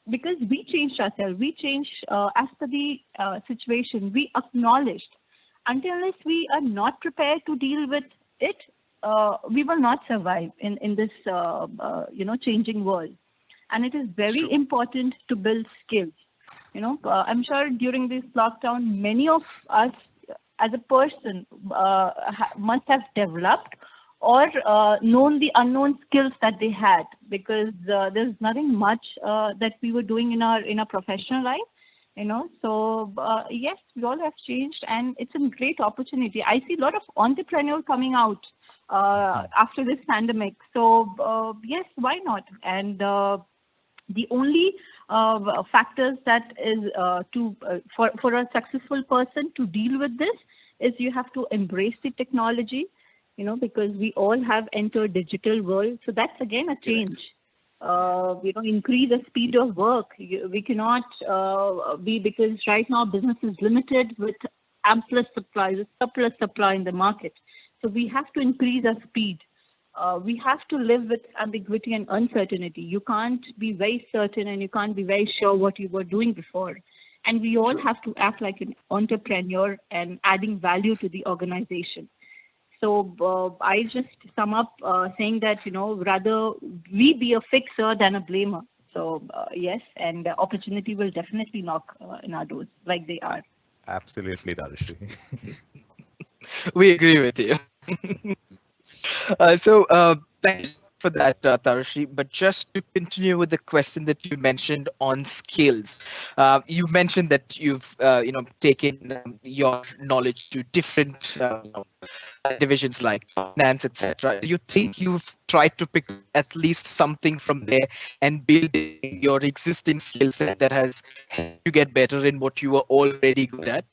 Because we changed ourselves. We changed as per the situation. We acknowledged. Unless we are not prepared to deal with it, we will not survive in this, changing world. And it is very important to build skills. I'm sure during this lockdown, many of us as a person must have developed or known the unknown skills that they had, because there's nothing much that we were doing in our professional life, so yes, we all have changed, and it's a great opportunity. I see a lot of entrepreneurs coming out after this pandemic, so yes, why not? And the only factors that is for a successful person to deal with this is you have to embrace the technology, because we all have entered digital world. So that's again a change. Increase the speed of work. We cannot be, because right now business is limited with ample supply, with surplus supply in the market. So we have to increase our speed. We have to live with ambiguity and uncertainty. You can't be very certain and you can't be very sure what you were doing before. And we all have to act like an entrepreneur and adding value to the organization. So I just sum up saying that, rather we be a fixer than a blamer. So yes, and the opportunity will definitely knock in our doors like they are. Absolutely, Darshri. We agree with you. Thanks for that, Tarashri. But just to continue with the question that you mentioned on skills, you mentioned that you've taken your knowledge to different divisions like finance, etc. Do you think you've tried to pick at least something from there and build your existing skill set that has helped you get better in what you were already good at?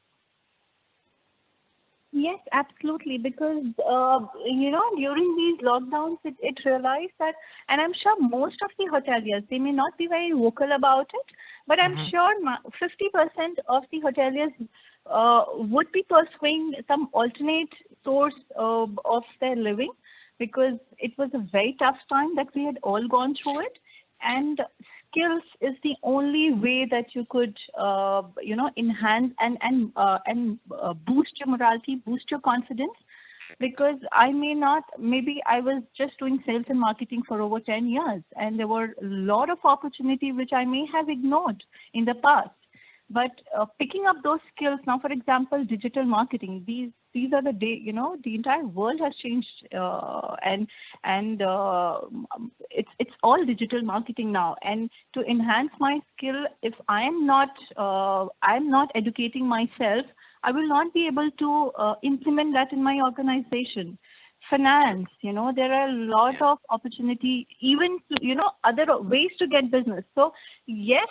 Yes, absolutely. Because, during these lockdowns, it realized that, and I'm sure most of the hoteliers, they may not be very vocal about it, but I'm sure 50% of the hoteliers would be pursuing some alternate source of their living, because it was a very tough time that we had all gone through it. And skills is the only way that you could, enhance and boost your morality, boost your confidence. Because maybe I was just doing sales and marketing for over 10 years, and there were a lot of opportunity which I may have ignored in the past. But picking up those skills now, for example, digital marketing, these these are the day, the entire world has changed, and it's all digital marketing now. And to enhance my skill, if I'm not educating myself, I will not be able to implement that in my organization. Finance, there are a lot of opportunity, even to, other ways to get business. So yes,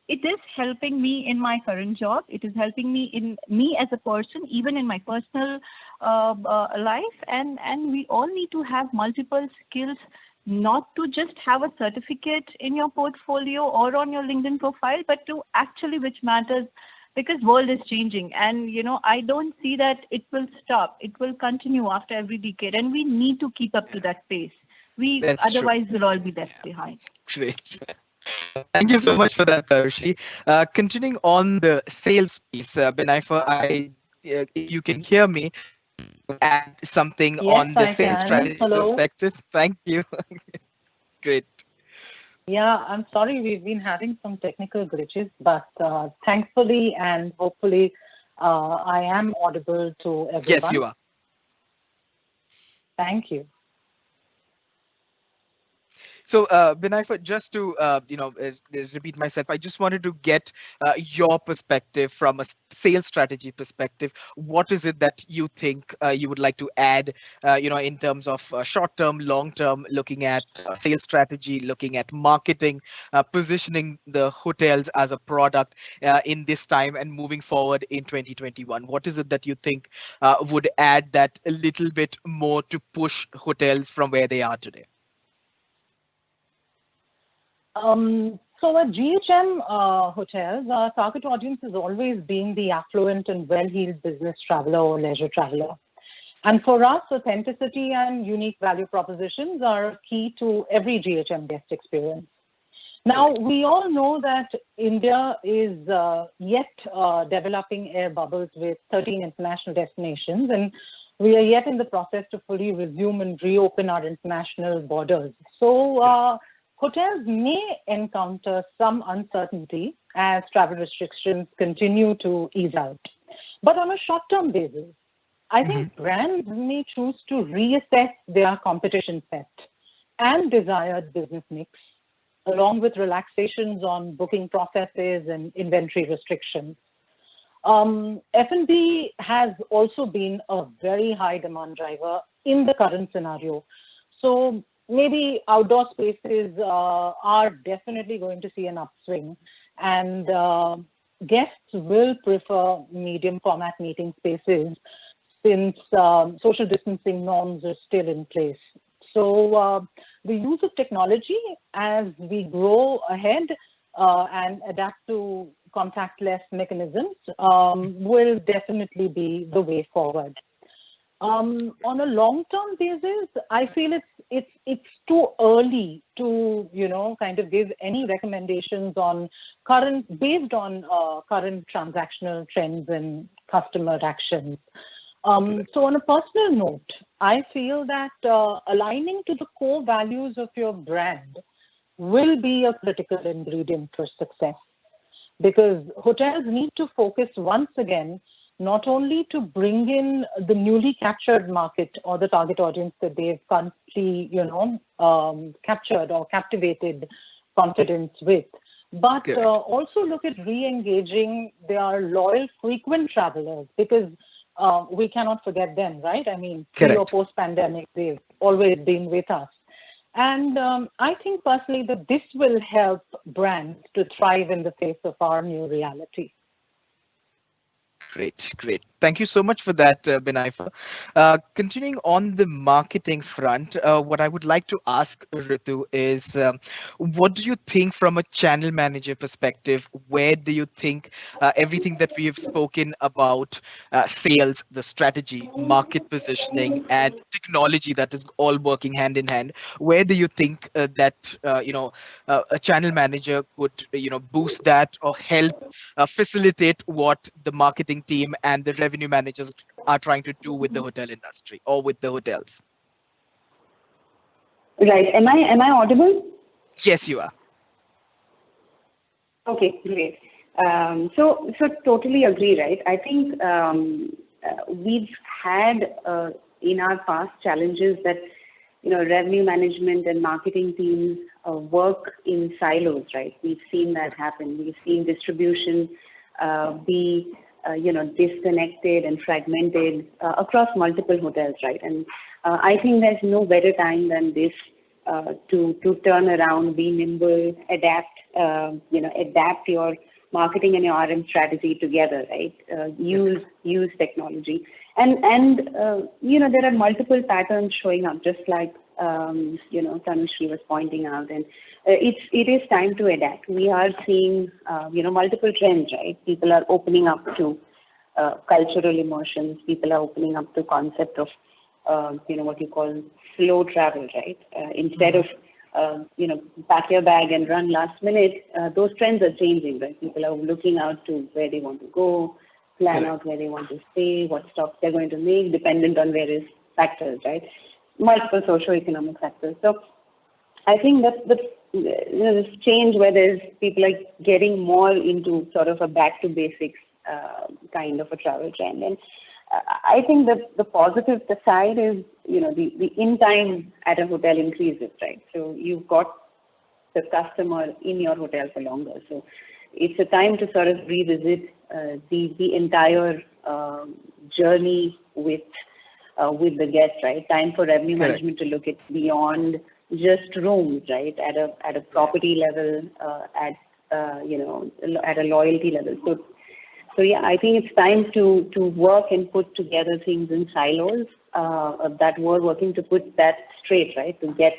it is helping me in my current job. It is helping me as a person, even in my personal life. And we all need to have multiple skills, not to just have a certificate in your portfolio or on your LinkedIn profile, but to actually, which matters, because world is changing. And, I don't see that it will stop. It will continue after every decade, and we need to keep up to that pace. Otherwise we'll all be left behind. Great. Thank you so much for that, Darshi. Continuing on the sales piece, Benaifa, if you can hear me, add something on the sales strategy perspective. Thank you. Great. Yeah, I'm sorry, we've been having some technical glitches, but thankfully and hopefully I am audible to everyone. Yes, you are. Thank you. So, Benaifa, just to repeat myself, I just wanted to get your perspective from a sales strategy perspective. What is it that you think you would like to add, in terms of short-term, long-term, looking at sales strategy, looking at marketing, positioning the hotels as a product in this time and moving forward in 2021? What is it that you think would add that a little bit more to push hotels from where they are today? So at GHM hotels, our target audience has always been the affluent and well-heeled business traveler or leisure traveler. And for us, authenticity and unique value propositions are key to every GHM guest experience. Now, we all know that India is yet developing air bubbles with 13 international destinations, and we are yet in the process to fully resume and reopen our international borders. So, hotels may encounter some uncertainty as travel restrictions continue to ease out. But on a short-term basis, I think brands may choose to reassess their competition set and desired business mix, along with relaxations on booking processes and inventory restrictions. F&B has also been a very high demand driver in the current scenario. So maybe outdoor spaces are definitely going to see an upswing, and guests will prefer medium format meeting spaces since social distancing norms are still in place. So the use of technology as we grow ahead and adapt to contactless mechanisms will definitely be the way forward. On a long-term basis, I feel it's too early to kind of give any recommendations on based on current transactional trends and customer actions. So on a personal note, I feel that aligning to the core values of your brand will be a critical ingredient for success, because hotels need to focus once again not only to bring in the newly captured market or the target audience that they've currently, captured or captivated confidence with, but also look at re-engaging their loyal, frequent travelers, because we cannot forget them, right? I mean, pre or post-pandemic, they've always been with us. And I think personally that this will help brands to thrive in the face of our new reality. Great. Thank you so much for that, Benaifa. Continuing on the marketing front, what I would like to ask Ritu is, what do you think from a channel manager perspective? Where do you think everything that we have spoken about, sales, the strategy, market positioning, and technology that is all working hand in hand, where do you think that a channel manager could boost that or help facilitate what the marketing team and the revenue managers are trying to do with the hotel industry or with the hotels? Right. Am I audible? Yes, you are. Okay, great. So totally agree, right? I think we've had in our past challenges that revenue management and marketing teams work in silos, right? We've seen that happen. We've seen distribution be disconnected and fragmented across multiple hotels, right? And I think there's no better time than this to turn around, be nimble, adapt, adapt your marketing and your RM strategy together, right? Use technology, and there are multiple patterns showing up, just like Tanushree was pointing out, and it is time to adapt. We are seeing multiple trends, right? People are opening up to cultural emotions. People are opening up to concept of what you call slow travel, right? Instead of pack your bag and run last minute, those trends are changing, right? People are looking out to where they want to go, plan out where they want to stay, what stops they're going to make, dependent on various factors, right? Multiple socio-economic factors. So I think that this change where people are getting more into sort of a back to basics kind of a travel trend. And I think that the positive side is, the in time at a hotel increases, right? So you've got the customer in your hotel for longer. So it's a time to sort of revisit the entire journey with the guest, right? Time for revenue management to look at beyond just rooms, right? At a property level, at a loyalty level. So yeah, I think it's time to work and put together things in silos that we're working to put that straight, right? To get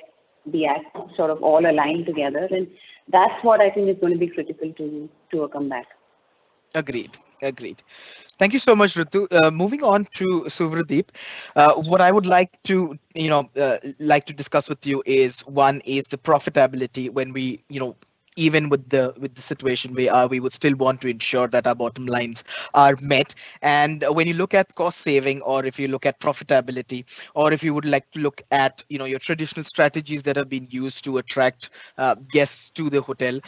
the act sort of all aligned together, and that's what I think is going to be critical to a comeback. Agreed. Thank you so much, Ritu. Moving on to Suvradeep, what I would like to discuss with you is the profitability. When we even with the situation we are, we would still want to ensure that our bottom lines are met. And when you look at cost saving, or if you look at profitability, or if you would like to look at your traditional strategies that have been used to attract guests to the hotel,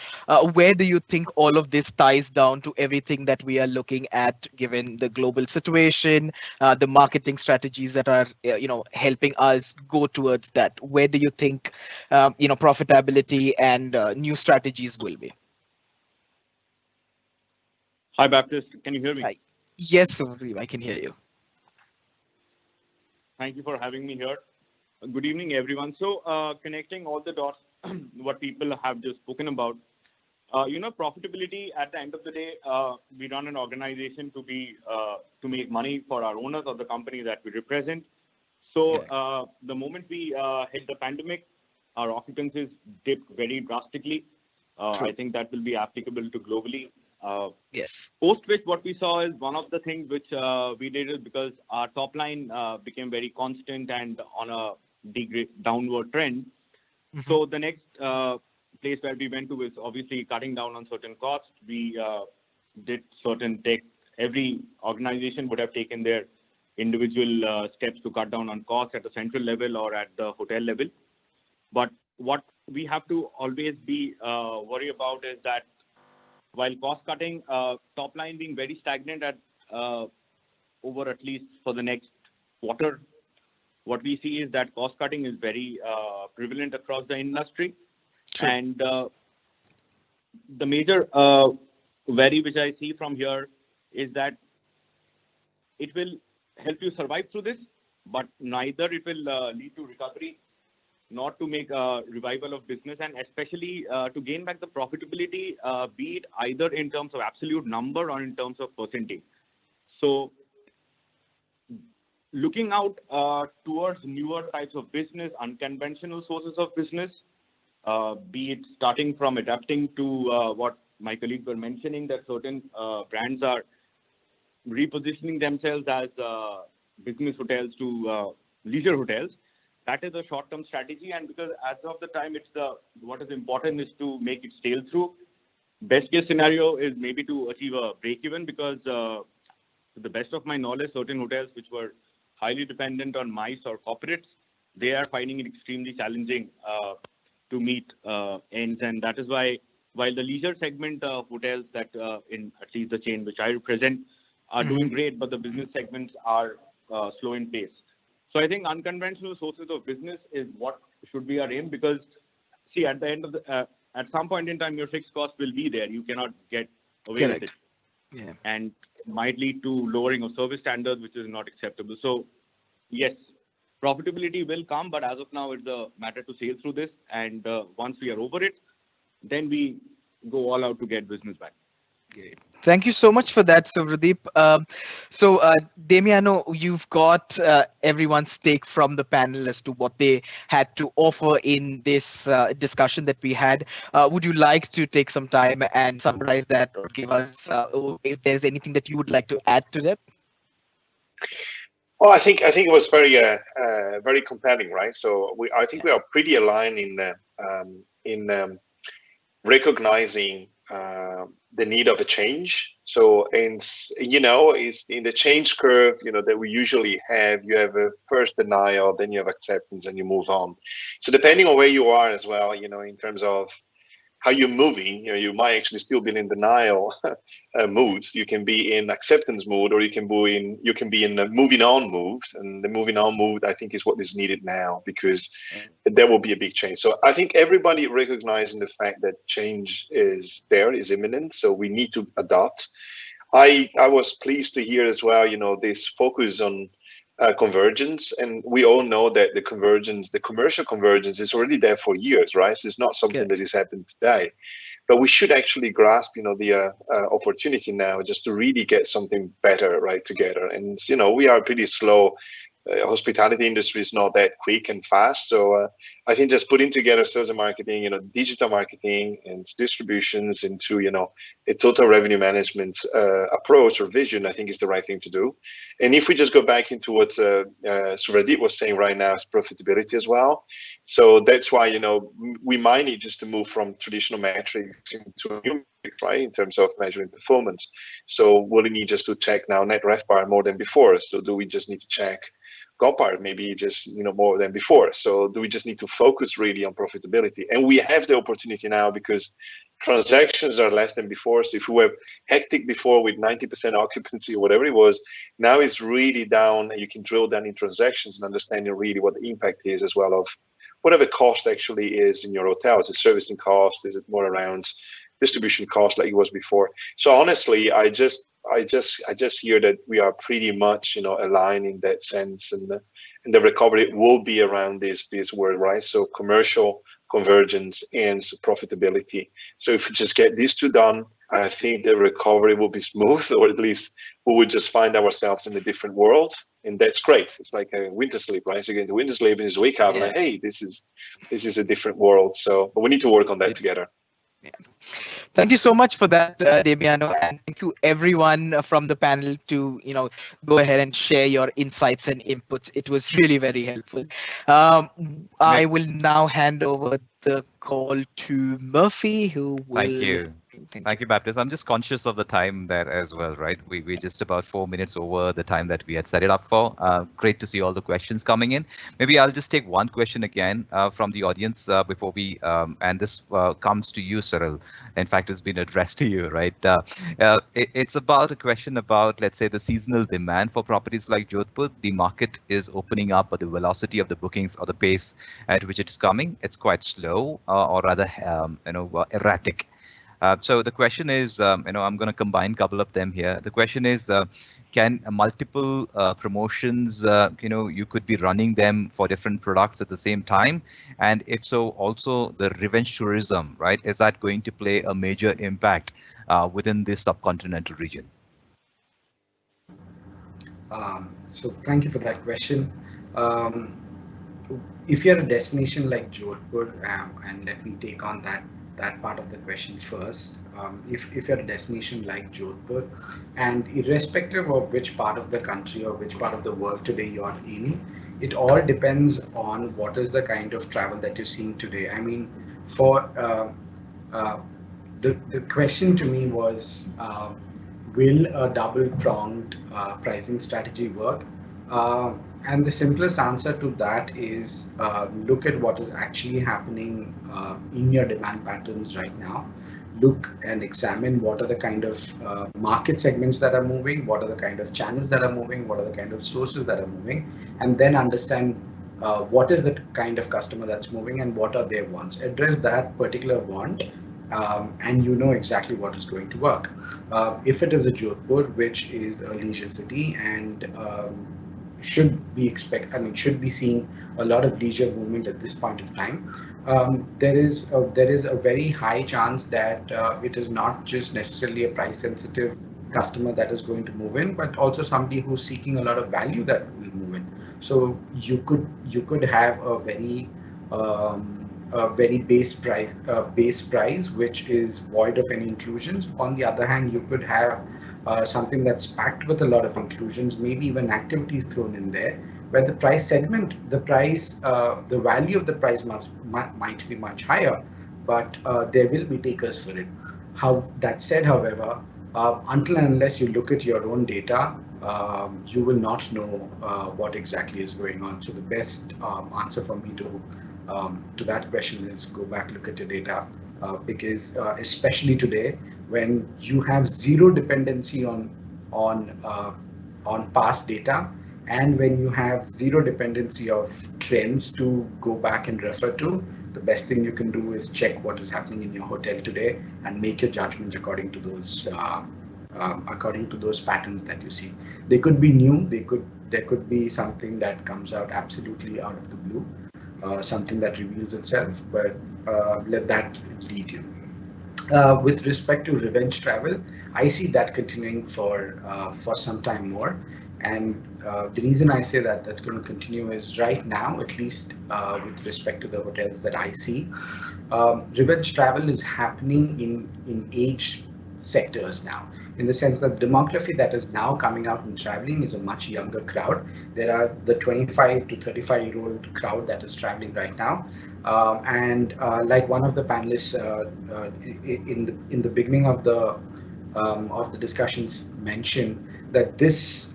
where do you think all of this ties down to everything that we are looking at, given the global situation, the marketing strategies that are helping us go towards that? Where do you think profitability and new strategies will be? Hi, Baptist. Can you hear me? Hi. Yes, I can hear you. Thank you for having me here. Good evening, everyone. So connecting all the dots, what people have just spoken about, profitability at the end of the day, we run an organization to make money for our owners of the company that we represent. So the moment we hit the pandemic, our occupancies dipped very drastically. I think that will be applicable to globally. Yes. Post which, what we saw is one of the things which we did is, because our top line became very constant and on a downward trend. Mm-hmm. So the next place where we went to is obviously cutting down on certain costs. We did certain tech. Every organization would have taken their individual steps to cut down on costs at the central level or at the hotel level. But what we have to always be worry about is that while cost cutting, top line being very stagnant at over at least for the next quarter, what we see is that cost cutting is very prevalent across the industry. Sure. And the major worry which I see from here is that it will help you survive through this, but neither it will lead to recovery, not to make a revival of business, and especially to gain back the profitability, be it either in terms of absolute number or in terms of percentage. So looking out towards newer types of business, unconventional sources of business, be it starting from adapting to what my colleagues were mentioning, that certain brands are repositioning themselves as business hotels to leisure hotels. That is a short-term strategy, and because as of the time, what is important is to make it sail through. Best case scenario is maybe to achieve a break-even, because to the best of my knowledge, certain hotels which were highly dependent on MICE or corporates, they are finding it extremely challenging to meet ends, and that is why, while the leisure segment hotels that in at least the chain which I represent, are doing great, but the business segments are slow in pace. So I think unconventional sources of business is what should be our aim, because see, at the end of the at some point in time, your fixed cost will be there. You cannot get away with it, and might lead to lowering of service standards, which is not acceptable. So yes, profitability will come, but as of now, it's a matter to sail through this. And once we are over it, then we go all out to get business back. Thank you so much for that, Suvradeep. Damiano, you've got everyone's take from the panel as to what they had to offer in this discussion that we had. Would you like to take some time and summarize that, or give us if there's anything that you would like to add to that? Well, I think it was very compelling, right? So I think we are pretty aligned in recognizing the need of a change. So, and is in the change curve, that we usually have, you have a first denial, then you have acceptance, and you move on. So depending on where you are as well, in terms of how you're moving, you might actually still be in denial mood. You can be in acceptance mood, or you can be in the moving on mood. And the moving on mood, I think, is what is needed now, because there will be a big change. So I think everybody recognizing the fact that change is imminent. So we need to adapt. I was pleased to hear as well, this focus on convergence, and we all know that the commercial convergence is already there for years, right? So it's not something that is happening today, but we should actually grasp, the opportunity now just to really get something better right together. And we are pretty slow. Hospitality industry is not that quick and fast, so I think just putting together sales and marketing, digital marketing and distributions into a total revenue management approach or vision, I think is the right thing to do. And if we just go back into what Suvradeep was saying right now, is profitability as well. So that's why we might need just to move from traditional metrics into a new metric, right, in terms of measuring performance. So will we need just to check now net RevPAR more than before? So do we just need to check GOPAR maybe just more than before? So do we just need to focus really on profitability? And we have the opportunity now, because transactions are less than before. So if we were hectic before with 90% occupancy or whatever it was, now it's really down, and you can drill down in transactions and understanding really what the impact is as well of whatever cost actually is in your hotel. Is it servicing cost? Is it more around distribution cost like it was before? So honestly, I just hear that we are pretty much aligned in that sense, and the recovery will be around this word, right? So commercial convergence and profitability. So if we just get these two done, I think the recovery will be smooth, or at least we would just find ourselves in a different world, and that's great. It's like a winter sleep, right? So you get into winter sleep and you wake up like, hey, this is a different world. So, but we need to work on that together. Thank you so much for that, Damiano, and thank you everyone from the panel to go ahead and share your insights and inputs. It was really very helpful. I will now hand over the call to Murphy, who will. Thank you. Thank you, Baptist. I'm just conscious of the time there as well, right? We're just about 4 minutes over the time that we had set it up for. Great to see all the questions coming in. Maybe I'll just take one question again from the audience before we, and this comes to you, Cyril. In fact, it's been addressed to you, right? It's about a question about, let's say, the seasonal demand for properties like Jodhpur. The market is opening up, but the velocity of the bookings or the pace at which it's coming, it's quite slow, or rather, erratic. So the question is, I'm going to combine a couple of them here. The question is, can multiple promotions, you could be running them for different products at the same time? And if so, also the revenge tourism, right? Is that going to play a major impact within this subcontinental region? So thank you for that question. If you're a destination like Jodhpur, and let me take on that part of the question first. If you're a destination like Jodhpur, and irrespective of which part of the country or which part of the world today you're in, it all depends on what is the kind of travel that you're seeing today. I mean, for the question to me was, will a double-pronged pricing strategy work? And the simplest answer to that is look at what is actually happening in your demand patterns right now. look and examine what are the kind of market segments that are moving, what are the kind of channels that are moving, what are the kind of sources that are moving, and then understand what is the kind of customer that's moving and what are their wants. Address that particular want, and you know exactly what is going to work. If it is a Jodhpur, which is a leisure city, and should be seeing a lot of leisure movement at this point of time. There is a very high chance that it is not just necessarily a price sensitive customer that is going to move in, but also somebody who's seeking a lot of value that will move in. So you could have a very base price which is void of any inclusions. On the other hand, you could have something that's packed with a lot of inclusions, maybe even activities thrown in there, where the price segment, the value of the price might be much higher, but there will be takers for it. That said, however, until and unless you look at your own data, you will not know what exactly is going on. So the best answer for me to that question is go back, look at your data, because especially today, when you have zero dependency on past data, and when you have zero dependency of trends to go back and refer to, the best thing you can do is check what is happening in your hotel today and make your judgments according to those patterns that you see. They could be new. There could be something that comes out absolutely out of the blue, something that reveals itself. But let that lead you. With respect to revenge travel, I see that continuing for some time more. And the reason I say that that's going to continue is right now, at least with respect to the hotels that I see, revenge travel is happening in age sectors now, in the sense that the demography that is now coming out and traveling is a much younger crowd. There are the 25 to 35-year-old crowd that is traveling right now. And like one of the panelists in the beginning of the discussions mentioned, that this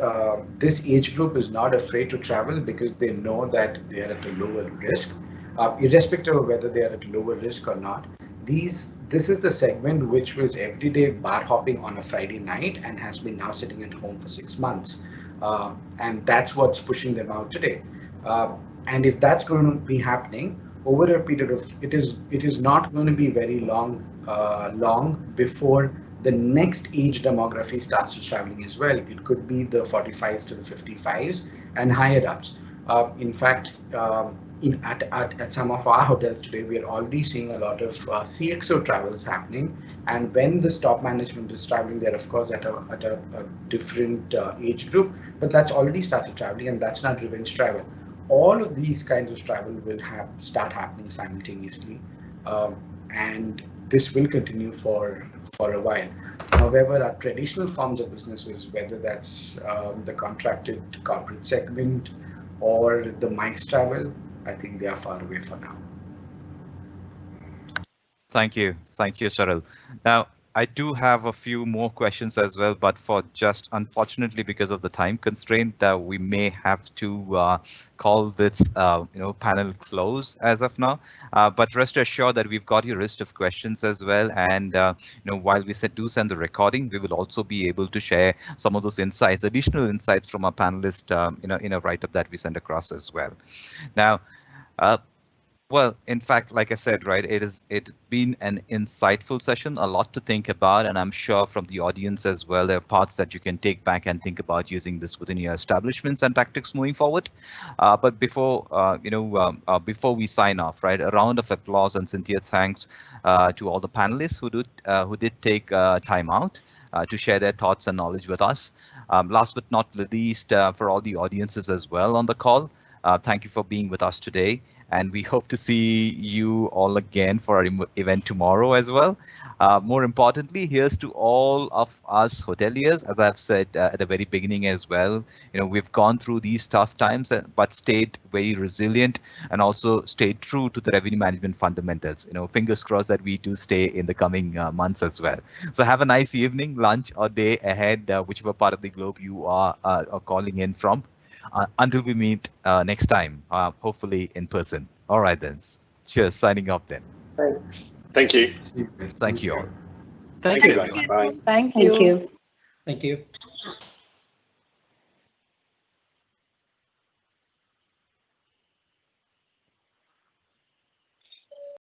age group is not afraid to travel because they know that they are at a lower risk, irrespective of whether they are at lower risk or not. This is the segment which was everyday bar hopping on a Friday night and has been now sitting at home for 6 months, and that's what's pushing them out today. And if that's going to be happening over a period of, it is not going to be very long before the next age demography starts traveling as well. It could be the 45s to the 55s and higher ups. In fact, at some of our hotels today, we are already seeing a lot of CXO travels happening. And when this top management is traveling, they're of course at a different age group, but that's already started traveling, and that's not revenge travel. All of these kinds of travel will start happening simultaneously, and this will continue for a while. However, our traditional forms of businesses, whether that's the contracted corporate segment or the MICE travel, I think they are far away for now. Thank you, Saril. Now, I do have a few more questions as well, but for just unfortunately because of the time constraint, we may have to call this panel close as of now. But rest assured that we've got your list of questions as well, and while we do send the recording, we will also be able to share some of those insights, additional insights from our panelists, in a write-up that we send across as well. Now. Well, in fact, like I said, right, it's been an insightful session, a lot to think about, and I'm sure from the audience as well, there are parts that you can take back and think about using this within your establishments and tactics moving forward. But before we sign off, right, a round of applause and sincere thanks to all the panelists who did take time out to share their thoughts and knowledge with us. Last but not least, for all the audiences as well on the call, thank you for being with us today. And we hope to see you all again for our event tomorrow as well. More importantly, here's to all of us hoteliers, as I've said at the very beginning as well. We've gone through these tough times, but stayed very resilient and also stayed true to the revenue management fundamentals. Fingers crossed that we do stay in the coming months as well. So have a nice evening, lunch, or day ahead, whichever part of the globe you are calling in from. Until we meet next time, hopefully in person. All right then. Cheers. Signing off then. Thank you. Thank you all. Thank you you, guys. everyone. Bye. Thank Thank you. you. Thank you.